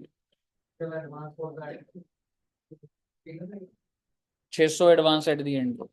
600 advance at the and.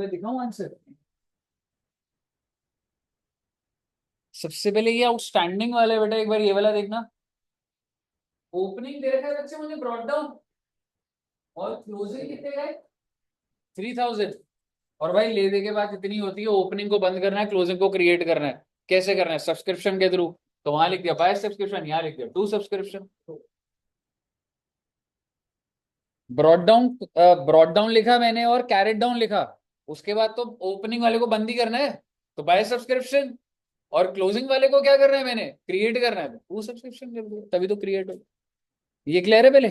दिखाऊं आंसर। सबसे पहले ये आउटस्टैंडिंग वाला है बेटा, एक बार ये वाला देखना। ओपनिंग दे रखा है बच्चे मुझे ब्रॉट डाउन, और क्लोजिंग कितने का है 3000। और भाई ले दे के बाद इतनी होती है, ओपनिंग को बंद करना है, क्लोजिंग को क्रिएट करना है। कैसे करना है? सब्सक्रिप्शन के थ्रू। तो वहां लिख दिया बाय सब्सक्रिप्शन, यहाँ लिख दिया टू सब्सक्रिप्शन। ब्रॉड डाउन लिखा मैंने और कैरेट डाउन लिखा, उसके बाद तो ओपनिंग वाले को बंद ही करना है, तो बाय सब्सक्रिप्शन। और क्लोजिंग वाले को क्या करना है मैंने? क्रिएट करना है, टू सब्सक्रिप्शन कर दो, तभी तो क्रिएट हो। ये क्लियर है? पहले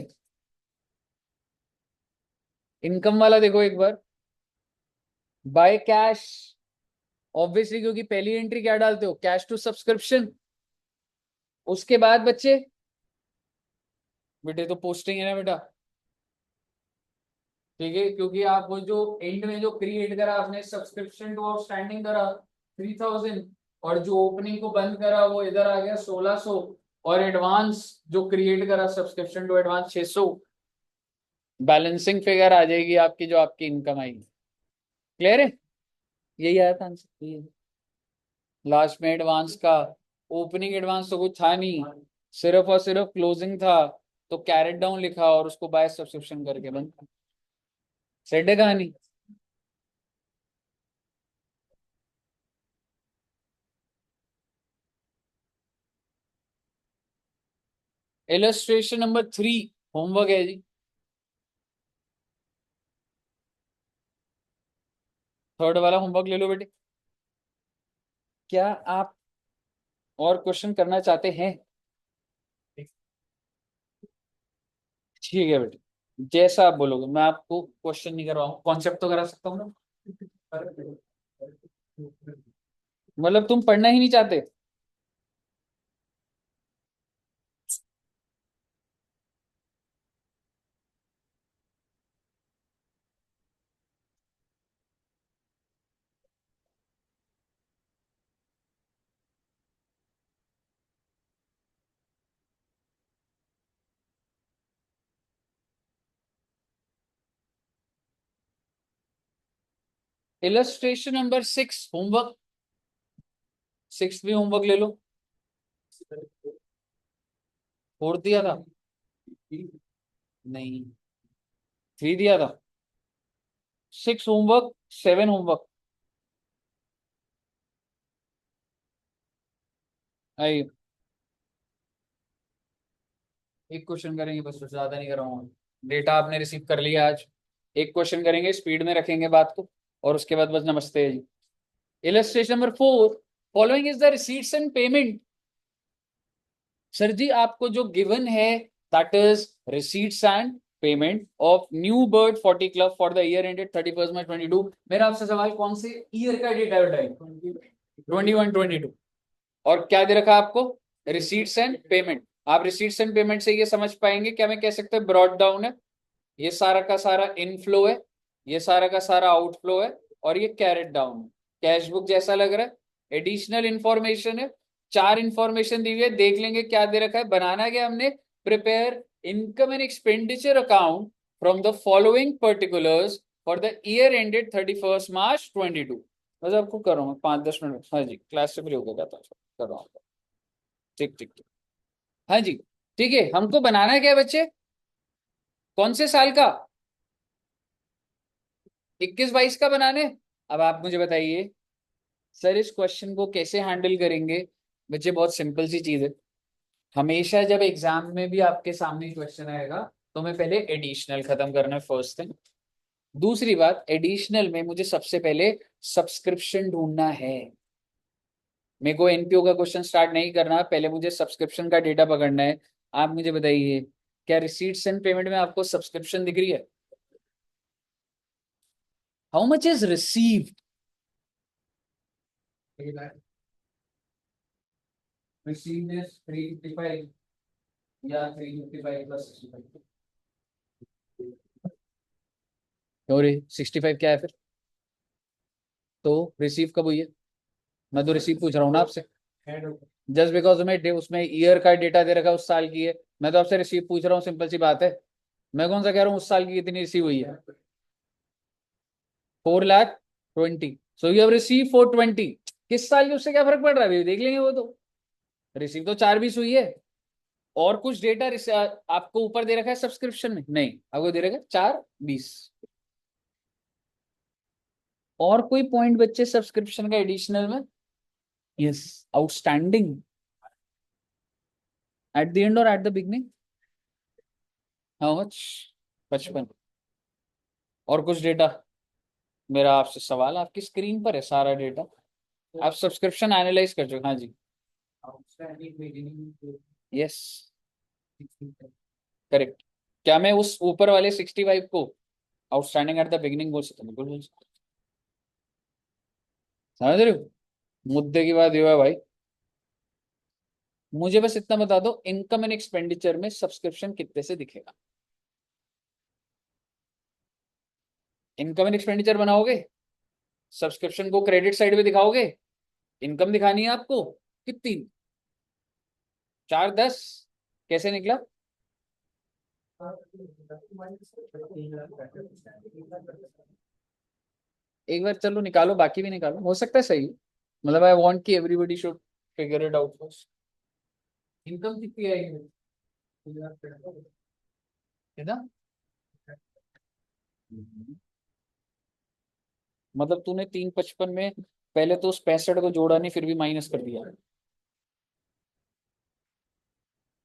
इनकम वाला देखो एक बार। बाय कैश, ऑब्वियसली क्योंकि पहली एंट्री क्या डालते हो? Cash to subscription. उसके बाद बच्चे बेटे तो पोस्टिंग है ना बेटा, ठीक है, क्योंकि आप वो जो एंड में जो क्रिएट करा आपने सब्सक्रिप्शन टू आउटस्टैंडिंग करा 3000, और जो ओपनिंग को बंद करा वो इधर आ गया 1600, और एडवांस जो क्रिएट करा subscription to advance 600। Balancing figure आ जाएगी आपकी, जो आपकी इनकम आएगी। क्लियर है? यही आया था आंसर। लास्ट में एडवांस का, ओपनिंग एडवांस तो कुछ था नहीं, सिर्फ और सिर्फ क्लोजिंग था, तो कैरेट डाउन लिखा और उसको बाय सब्सक्रिप्शन करके बंद। सेट है कहानी। इलस्ट्रेशन नंबर 3 होमवर्क है जी। थर्ड वाला होमवर्क ले लो बेटे। क्या आप और क्वेश्चन करना चाहते हैं? ठीक है बेटे, जैसा आप बोलोगे, मैं आपको क्वेश्चन नहीं करवाऊँ, कॉन्सेप्ट तो करा सकता हूँ ना। मतलब तुम पढ़ना ही नहीं चाहते? इलस्ट्रेशन नंबर 6 होमवर्क, 6 भी होमवर्क ले लो। 4 दिया था? नहीं, 3 दिया था। 6 होमवर्क, 7 होमवर्क। आइए, एक क्वेश्चन करेंगे बस, ज्यादा नहीं कराऊंगा। डेटा आपने रिसीव कर लिया आज। एक क्वेश्चन करेंगे, स्पीड में रखेंगे बात को, और उसके बाद बस नमस्ते है जी। Illustration number 4, following is the receipts and payment. Sir जी आपको जो गिवन है, that is receipts and payment of new bird 40 club for the year ended 31 March 22। मेरा आपसे सवाल, कौन से ईयर का डेटा बताइए? 21 22। और क्या दे रखा है आपको? Receipts and payment. आप रिसीट्स एंड पेमेंट से ये समझ पाएंगे, क्या मैं कह सकते हैं ब्रॉड डाउन है, ये सारा का सारा इनफ्लो है, ये सारा का सारा आउटफ्लो है, और ये कैरेट डाउन है। कैश बुक जैसा लग रहा है, एडिशनल इंफॉर्मेशन है, 4 इंफॉर्मेशन दी हुई है, देख लेंगे क्या दे रखा है। बनाना क्या हमने? Prepare income and expenditure account from the following particulars for the year ended 31st March 22। बस आपको कर रहा हूँ 5-10 मिनट। हाँ जी, क्लास से फ्री हो गया था, कर रहा हूँ। ठीक ठीक ठीक। हाँ जी ठीक है, हमको बनाना क्या है बच्चे, कौन से साल का, 21-22 का बनाने। अब आप मुझे बताइए सर इस क्वेश्चन को कैसे हैंडल करेंगे। बच्चे बहुत सिंपल सी चीज है, हमेशा जब एग्जाम में भी आपके सामने क्वेश्चन आएगा तो मैं पहले एडिशनल खत्म करना है फर्स्ट थिंग। दूसरी बात, एडिशनल में मुझे सबसे पहले सब्सक्रिप्शन ढूंढना है। मेरे को एनपीओ का क्वेश्चन स्टार्ट नहीं करना, पहले मुझे सब्सक्रिप्शन का डेटा पकड़ना है। आप मुझे बताइए क्या रिसीट्स एंड पेमेंट में आपको सब्सक्रिप्शन दिख रही है? How much is received? Received is 355 या 355 प्लस 65। क्यों रे 65 क्या है फिर? तो रिसीव कब हुई है? मैं तो रिसीव पूछ रहा हूँ ना आपसे। जस्ट बिकॉज में उसमें ईयर का डेटा दे रखा है उस साल की है, मैं तो आपसे रिसीव पूछ रहा हूँ, सिंपल सी बात है। मैं कौन सा कह रहा हूँ उस साल की कितनी रिसीव हुई है? 4,20,000। So you have receive 420। किस साल की, उससे क्या फर्क पड़ रहा है, अभी देख लेंगे वो तो। रिसीव तो 4-20 हुई है। और कुछ डेटा आपको ऊपर दे रखा है सब्सक्रिप्शन में? नहीं, आपको दे रखा है 4-20। और कोई पॉइंट बच्चे सब्सक्रिप्शन का एडिशनल में? Yes, outstanding at the end और at the beginning? How much? 55। और कुछ डेटा, मेरा आपसे सवाल, आपकी स्क्रीन पर है सारा डेटा, आप सब्सक्रिप्शन एनालाइज कर चुके। हाँ जी, यस करेक्ट। क्या मैं उस ऊपर वाले 65 को आउटस्टैंडिंग एट द बिगिनिंग बोल सकता हूँ? बिल्कुल बोल सकता हूँ। समझ रहे हो मुद्दे की बात? ये है भाई, मुझे बस इतना बता दो इनकम एंड एक्सपेंडिचर में सब्सक्रिप्शन कितने से दिखेगा। इनकम एंड एक्सपेंडिचर बनाओगे, सब्सक्रिप्शन को क्रेडिट साइड पे दिखाओगे, इनकम दिखानी है आपको कितनी, 4-10, कैसे निकला? एक बार चलो निकालो, बाकी भी निकालो, हो सकता है सही। मतलब आई वांट कि everybody should figure it out first. Income कितनी आएगी कितना? मतलब तूने 355 में पहले तो उस 65 को जोड़ा नहीं, फिर भी माइनस कर दिया।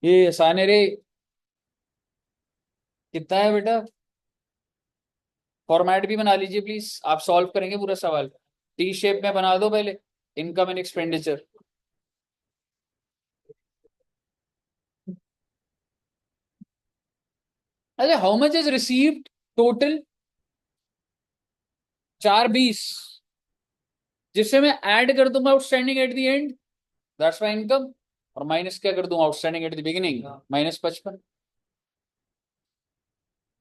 ये आसान है रे। कितना है बेटा? फॉर्मेट भी बना लीजिए प्लीज, आप सॉल्व करेंगे पूरा सवाल, टी शेप में बना दो पहले, इनकम एंड एक्सपेंडिचर। अच्छा, how much is received total? 4-20, जिससे मैं ऐड कर दूंगा outstanding at the and, that's my income. और माइनस क्या कर दूंगा आउटस्टैंडिंग एट द बिगिनिंग, -55।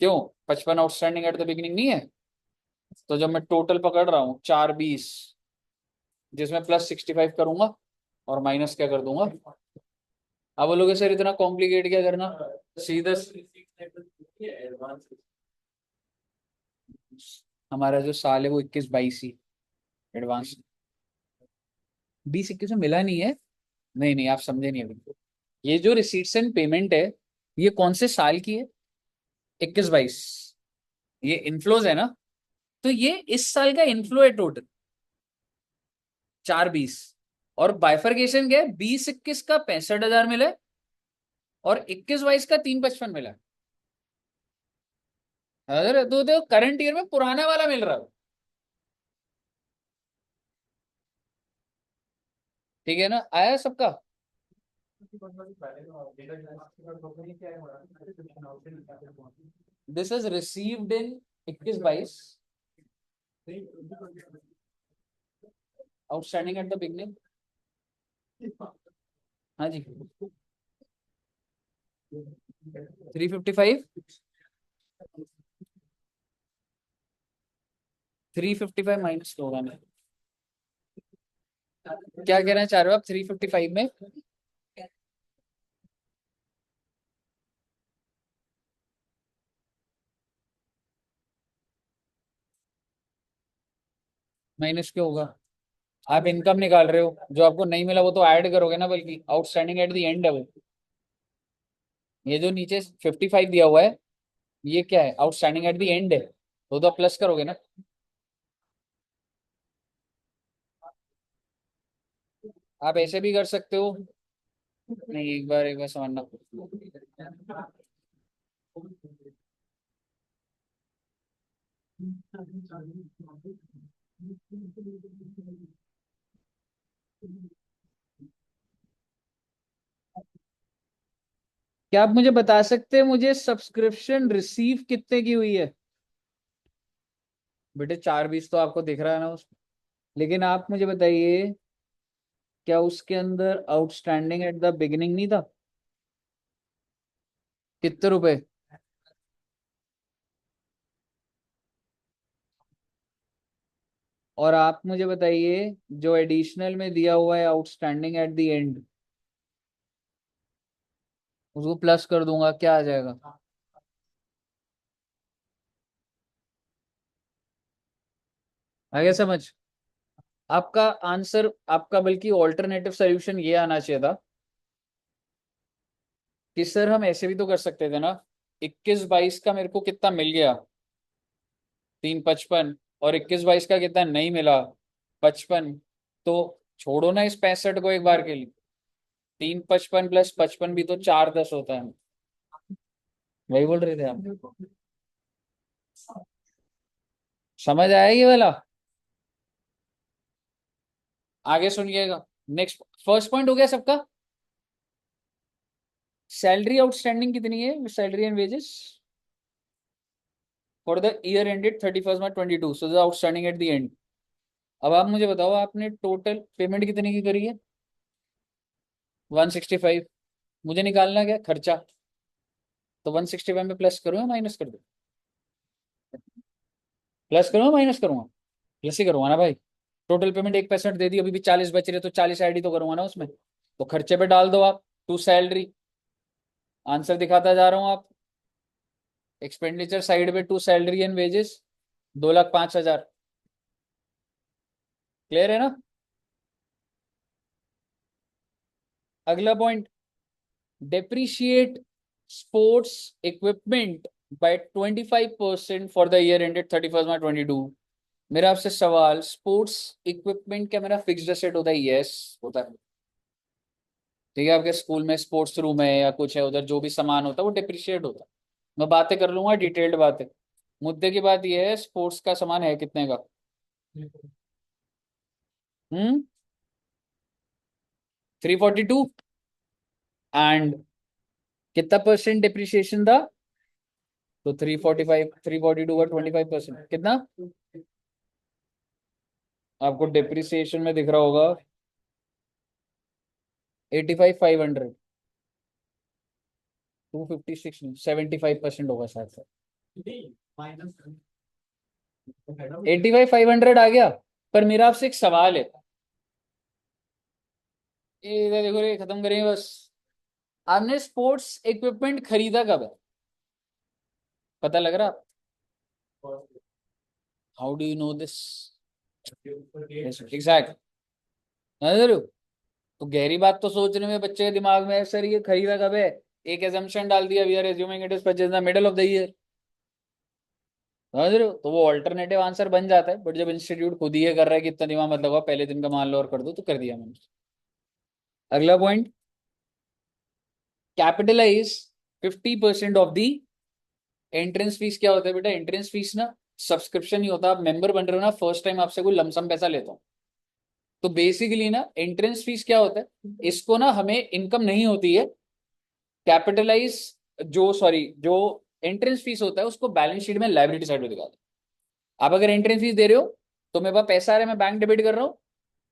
क्यों? 55 आउटस्टैंडिंग एट द बिगिनिंग नहीं है? तो जब मैं टोटल पकड़ रहा हूँ 4-20, जिसमें +65 करूंगा और माइनस क्या कर दूंगा। अब बोलोगे सर इतना कॉम्प्लिकेट क्या करना, सीधा हमारा जो साल है वो 21-22 ही एडवांस। 20-21 में मिला नहीं है। नहीं नहीं, आप समझे नहीं अभी। ये जो रिसीट्स एंड पेमेंट है, ये कौन से साल की है? 21-22। ये इनफ्लोज है ना, तो ये इस साल का इनफ्लो है टोटल 4-20। और बाइफरकेशन क्या है, 20-21 का 65,000 मिला है और 21-22 का 355 मिला है। अरे तो करंट ईयर में पुराना वाला मिल रहा है। ठीक है ना, आया सबका? This is received in 21-22, outstanding at the beginning. हाँ जी, 355, 355 माइनस तो होगा नहीं। क्या कहना चाह रहे हो आप 355 में? माइनस क्यों होगा? आप इनकम निकाल रहे हो, जो आपको नहीं मिला वो तो ऐड करोगे ना, बल्कि आउटस्टैंडिंग एट द एंड है वो। ये जो नीचे 55 दिया हुआ है, ये क्या है? आउटस्टैंडिंग एट द एंड है, तो आप प्लस करोगे ना। आप ऐसे भी कर सकते हो। नहीं, एक बार समझना। क्या आप मुझे बता सकते हैं मुझे सब्सक्रिप्शन रिसीव कितने की हुई है? बेटे 420 तो आपको दिख रहा है ना उसमें, लेकिन आप मुझे बताइए, क्या उसके अंदर आउटस्टैंडिंग एट द बिगिनिंग नहीं था? कितने रुपए? और आप मुझे बताइए, जो एडिशनल में दिया हुआ है आउटस्टैंडिंग एट द एंड, उसको प्लस कर दूंगा, क्या आ जाएगा? आ गया समझ? आपका आंसर, आपका बल्कि ऑल्टरनेटिव सोल्यूशन ये आना चाहिए था कि सर हम ऐसे भी तो कर सकते थे ना, 21-22 का मेरे को कितना मिल गया, 355, और 21-22 का कितना नहीं मिला, 55। तो छोड़ो ना इस 65 को एक बार के लिए, 355 प्लस 55 भी तो 410 होता है। वही बोल रहे थे आप। समझ आया ये वाला? आगे सुनिएगा। नेक्स्ट, फर्स्ट पॉइंट हो गया सबका। सैलरी आउटस्टैंडिंग कितनी है, salary and wages for the year ended 31 March 2022, so the outstanding at the and. अब आप मुझे बताओ, आपने टोटल पेमेंट कितने की करी है? 165। मुझे निकालना क्या खर्चा, तो 165 में प्लस करूँ या माइनस कर दूँ? प्लस करूँ या माइनस करूँगा? प्लस ही करूँगा ना भाई। टोटल पेमेंट 1% दे दी, अभी भी 40 बच रहे, तो 40 आईडी तो करूंगा ना उसमें। तो खर्चे पे डाल दो आप, टू सैलरी। आंसर दिखाता जा रहा हूँ आप। एक्सपेंडिचर साइड पे to salary and wages, 2,05,000। Clear है ना? अगला point, depreciate sports equipment by 25% for the year ended 31 March 2022। मेरा आपसे सवाल, स्पोर्ट्स इक्विपमेंट क्या मेरा फिक्स्ड एसेट होता है? यस, होता है। ठीक है, आपके स्कूल में स्पोर्ट्स रूम है या कुछ है, उधर जो भी सामान होता है वो डिप्रिशिएट होता है। मैं बातें कर लूंगा, डिटेल्ड बातें। मुद्दे की बात यह है, स्पोर्ट्स का सामान है कितने का? 342। एंड कितना परसेंट डिप्रिशिएशन था? तो 345, 342 का 25% कितना? आपको डिप्रिसिएशन में दिख रहा होगा 85,500। 256 नहीं, 75% होगा शायद से। 85,500 आ गया। पर मेरा आपसे एक सवाल है, ये इधर देखो, ये खत्म करेंगे बस। आपने स्पोर्ट्स इक्विपमेंट खरीदा कब है? पता लग रहा? How do you know this? Exact. तो गहरी बात तो सोचने में बच्चे के दिमाग में है, सर ये खरीदा कब है? एक एजम्पशन डाल दिया, we are assuming it is purchase in the middle of the year. समझ रहे हो? तो वो ऑल्टरनेटिव आंसर बन जाता है, बट जब इंस्टीट्यूट खुद ही ये कर रहा है कि इतना दिमाग मत लगाओ, पहले दिन का मान लो और कर दो, तो कर दिया मैंने। अगला point, capitalize 50% of the entrance fees. क्या होता है बेटा एंट्रेंस फीस ना? सब्सक्रिप्शन ही होता है, आप मेंबर बन रहे हो ना, फर्स्ट टाइम आपसे कोई लमसम पैसा लेता हूँ। तो बेसिकली ना एंट्रेंस फीस क्या होता है, इसको ना हमें इनकम नहीं होती है, कैपिटलाइज, जो सॉरी जो एंट्रेंस फीस होता है उसको बैलेंस शीट में लायबिलिटी साइड में दिखा दो। आप अगर एंट्रेंस फीस दे रहे हो तो मेरे पास पैसा आ रहा है, मैं बैंक डेबिट कर रहा हूँ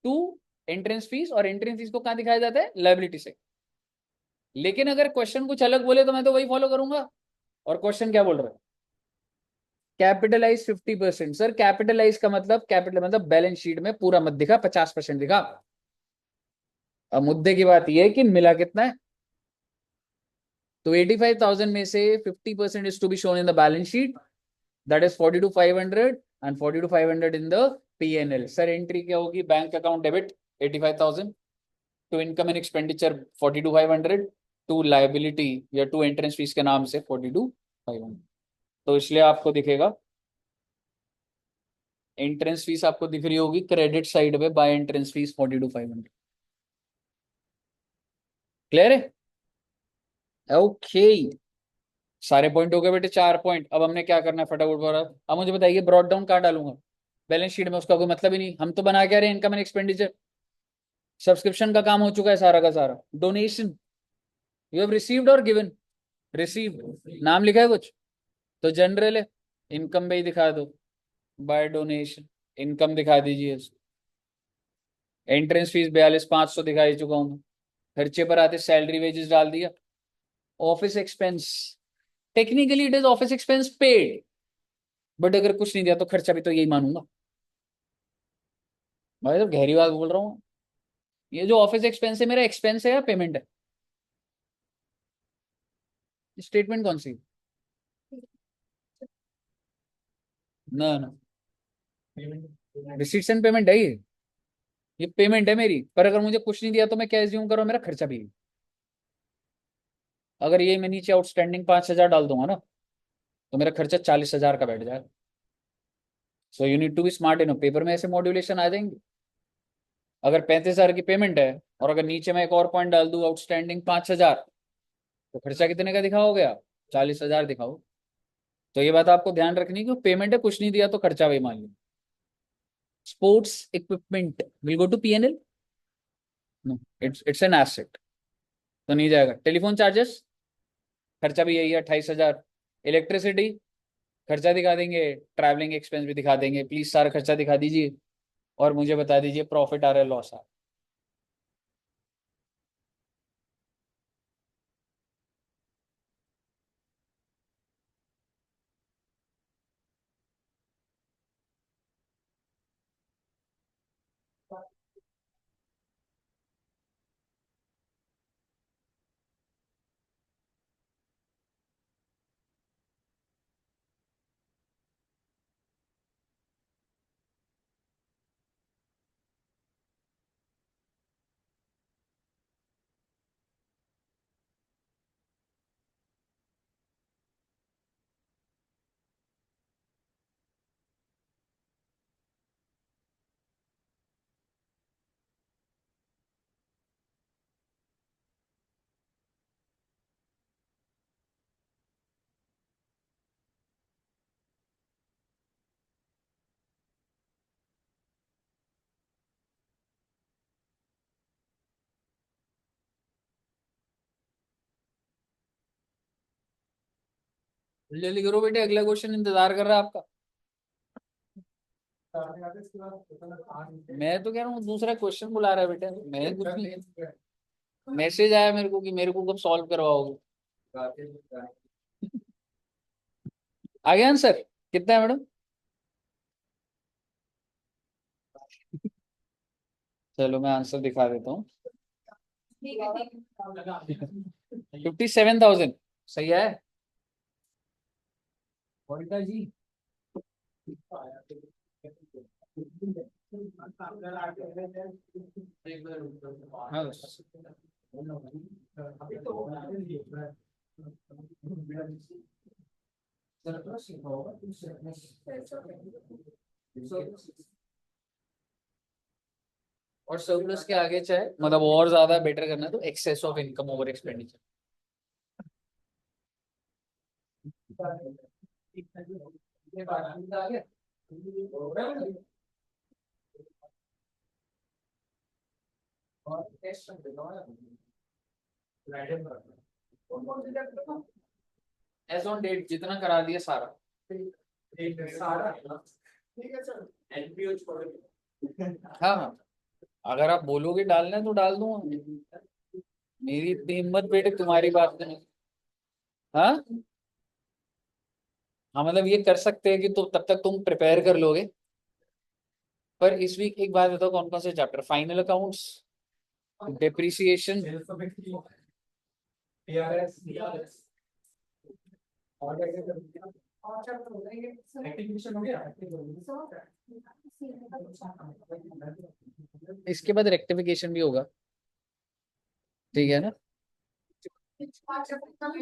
टू एंट्रेंस फीस, और एंट्रेंस फीस को कहाँ दिखाया जाता है? लायबिलिटी से। लेकिन अगर क्वेश्चन कुछ अलग बोले तो मैं तो वही फॉलो करूंगा। और क्वेश्चन क्या बोल रहा है? कैपिटलाइज 50%। सर कैपिटलाइज का मतलब, कैपिटल मतलब बैलेंस शीट में पूरा मत दिखा, 50% दिखा। अब मुद्दे की बात यह है कि मिला कितना है। तो 85,000 में से 50% is to be shown in the balance sheet, that is 42,500, and 42,500 in the PNL sir, entry क्या होगी? Bank account debit 85,000, to income and expenditure 42,500, to liability या टू एंट्रेंस फीस के नाम से 42,500। तो इसलिए आपको दिखेगा एंट्रेंस फीस आपको दिख रही होगी क्रेडिट साइड पे, बाय एंट्रेंस फीस 42,500। क्लियर है? ओके, सारे पॉइंट हो गए बेटे, 4 पॉइंट। अब हमने क्या करना है फटाफट बोला। अब मुझे बताइए ब्रॉड डाउन कहाँ डालूंगा? बैलेंस शीट में उसका कोई मतलब ही नहीं, हम तो बना क्या रहे, इनकम एंड एक्सपेंडिचर। सब्सक्रिप्शन का काम हो चुका है सारा का सारा। डोनेशन यू हैव रिसीव्ड और गिवन। रिसीव्ड नाम लिखा है कुछ तो जनरल है, इनकम भी दिखा दो, बाय डोनेशन इनकम दिखा दीजिए। एंट्रेंस फीस 42,500 दिखाई चुका हूँ मैं। खर्चे पर आते सैलरी वेजेस डाल दिया। Office expense, technically it is office expense paid, but अगर कुछ नहीं दिया तो खर्चा भी तो यही मानूंगा भाई, तो गहरी बात बोल रहा हूँ। ये जो ऑफिस एक्सपेंस है मेरा एक्सपेंस है या पेमेंट है? स्टेटमेंट कौन सी? ना ना, रिसीट्स एंड पेमेंट है ये पेमेंट है मेरी। पर अगर मुझे कुछ नहीं दिया तो मैं क्या एज्यूम करूँ, मेरा खर्चा भी है। अगर ये मैं नीचे आउटस्टैंडिंग 5,000 डाल दूंगा ना, तो मेरा खर्चा 40,000 का बैठ जाएगा। So you need to be smart in paper में ऐसे मॉड्यूलेशन आ जाएंगे। अगर 35,000 की पेमेंट है और अगर नीचे मैं एक और पॉइंट डाल दूं आउटस्टैंडिंग 5,000, तो खर्चा कितने का दिखाओगे आप? 40,000 दिखाओ। तो ये बात आपको ध्यान रखनी कि पेमेंट है, कुछ नहीं दिया तो खर्चा वही मान लो। Sports equipment will go to PNL? No, it's an asset, तो नहीं जाएगा। टेलीफोन चार्जेस खर्चा भी यही है 28,000। इलेक्ट्रिसिटी खर्चा दिखा देंगे, ट्रैवलिंग एक्सपेंस भी दिखा देंगे। प्लीज सारा खर्चा दिखा दीजिए और मुझे बता दीजिए प्रॉफिट आ रहा है लॉस आ रहा है। जल्दी करो बेटे, अगला क्वेश्चन इंतजार कर रहा है आपका। मैं तो कह रहा हूँ दूसरा क्वेश्चन बुला रहा है बेटा, मैं कुछ नहीं। मैसेज आया मेरे को कि मेरे को कब सॉल्व करवाओगे। आ गया आंसर? कितना है मैडम? चलो मैं आंसर दिखा देता हूँ। ठीक है ठीक है। 57,000 सही है। वोल्टा जी, हाँ। और सरप्लस के आगे चाहे मतलब और ज्यादा बेटर करना है तो excess of income over expenditure. As on date जितना करा दिया सारा। हाँ हाँ, अगर आप बोलोगे डालना है तो डाल दूंगा। मेरी इतनी हिम्मत बेटे तुम्हारी बात में नहीं। हाँ हाँ, मतलब ये कर सकते हैं कि तो तब तक तुम प्रिपेयर कर लोगे। पर इस वीक एक बात बताओ, कौन कौन से चैप्टर? फाइनल अकाउंट्स, डेप्रिसिएशन, इसके बाद रेक्टिफिकेशन भी होगा, ठीक है ना,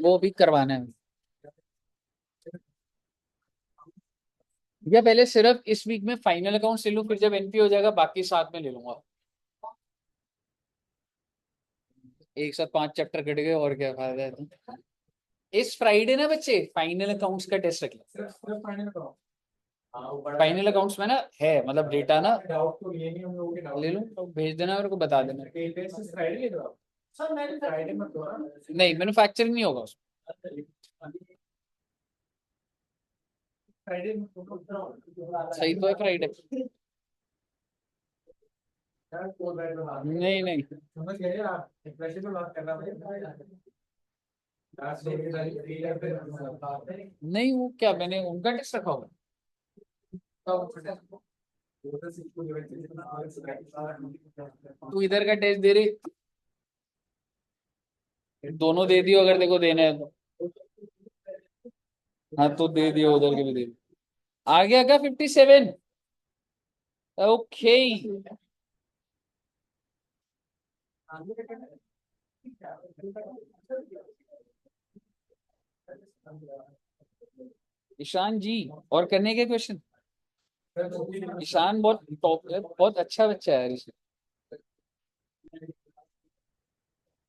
वो भी करवाना है। या पहले सिर्फ इस वीक में फाइनल अकाउंट ले लूं, फिर जब एनपी हो जाएगा बाकी साथ में ले लूंगा। एक साथ 5 चैप्टर कट गए, और क्या फायदा है तो। इस फ्राइडे ना बच्चे फाइनल अकाउंट्स का टेस्ट रख लो। फाइनल अकाउंट्स में ना है, मतलब डेटा ना डाउट तो ये नहीं हम लोगों के डाउट ले लूं तो भेज देना, मेरे को बता देना। फ्राइडे ले दो सर, मैंने फ्राइडे मत दो ना, नहीं मैन्युफैक्चरिंग नहीं होगा उसमें। फ्राइडे सही तो है फ्राइडे। नहीं नहीं समझ गए आप, वैसे तो बात कर रहा हूँ। नहीं वो क्या, मैंने उनका टेस्ट रखा होगा। तू इधर का टेस्ट दे रही, दोनों दे दियो अगर देखो देना है तो। हाँ तो दे दियो, उधर के भी दे दियो। आ गया क्या 57? ओके। ईशान जी, और करने के क्वेश्चन। ईशान बहुत टॉप है, बहुत अच्छा बच्चा है ऋषि।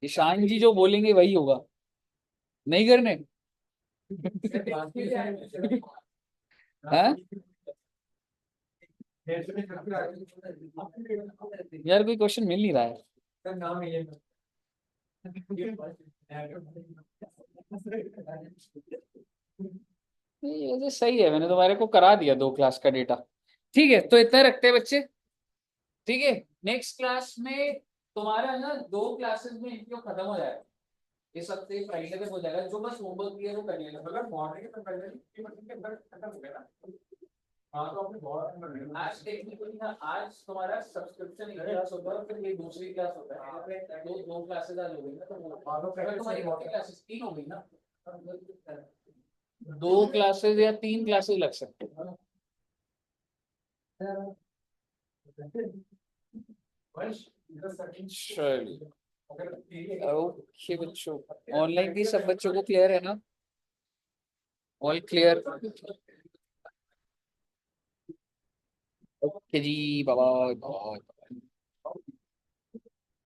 ईशान जी जो बोलेंगे वही होगा, नहीं करने। हाँ यार कोई क्वेश्चन मिल नहीं रहा है। नहीं ये सही है, मैंने तुम्हारे को करा दिया 2 क्लास का डेटा। ठीक है, तो इतना रखते हैं बच्चे। ठीक है, नेक्स्ट क्लास में तुम्हारा ना 2 क्लासेस में इनको खत्म हो जाएगा, इस हफ्ते फ्राइडे तक हो जाएगा। जो बस होमवर्क दिया वो कर लेना, मतलब मॉर्निंग के कर लेना, के अंदर खत्म हो गया ना। हाँ तो आपने बहुत आज टेक्निकली ना, आज तुम्हारा सब्सक्रिप्शन एक क्लास होता है, फिर ये दूसरी क्लास होता है, दो दो क्लासेस आज हो गई ना, तो तुम्हारी क्लासेस 3 हो गई ना, 2 क्लासेस या 3 क्लासेस लग सकते हैं। चलिए ओके बच्चों, ऑनलाइन भी सब बच्चों को क्लियर है ना, ऑल क्लियर। ओके जी, बाय बाय।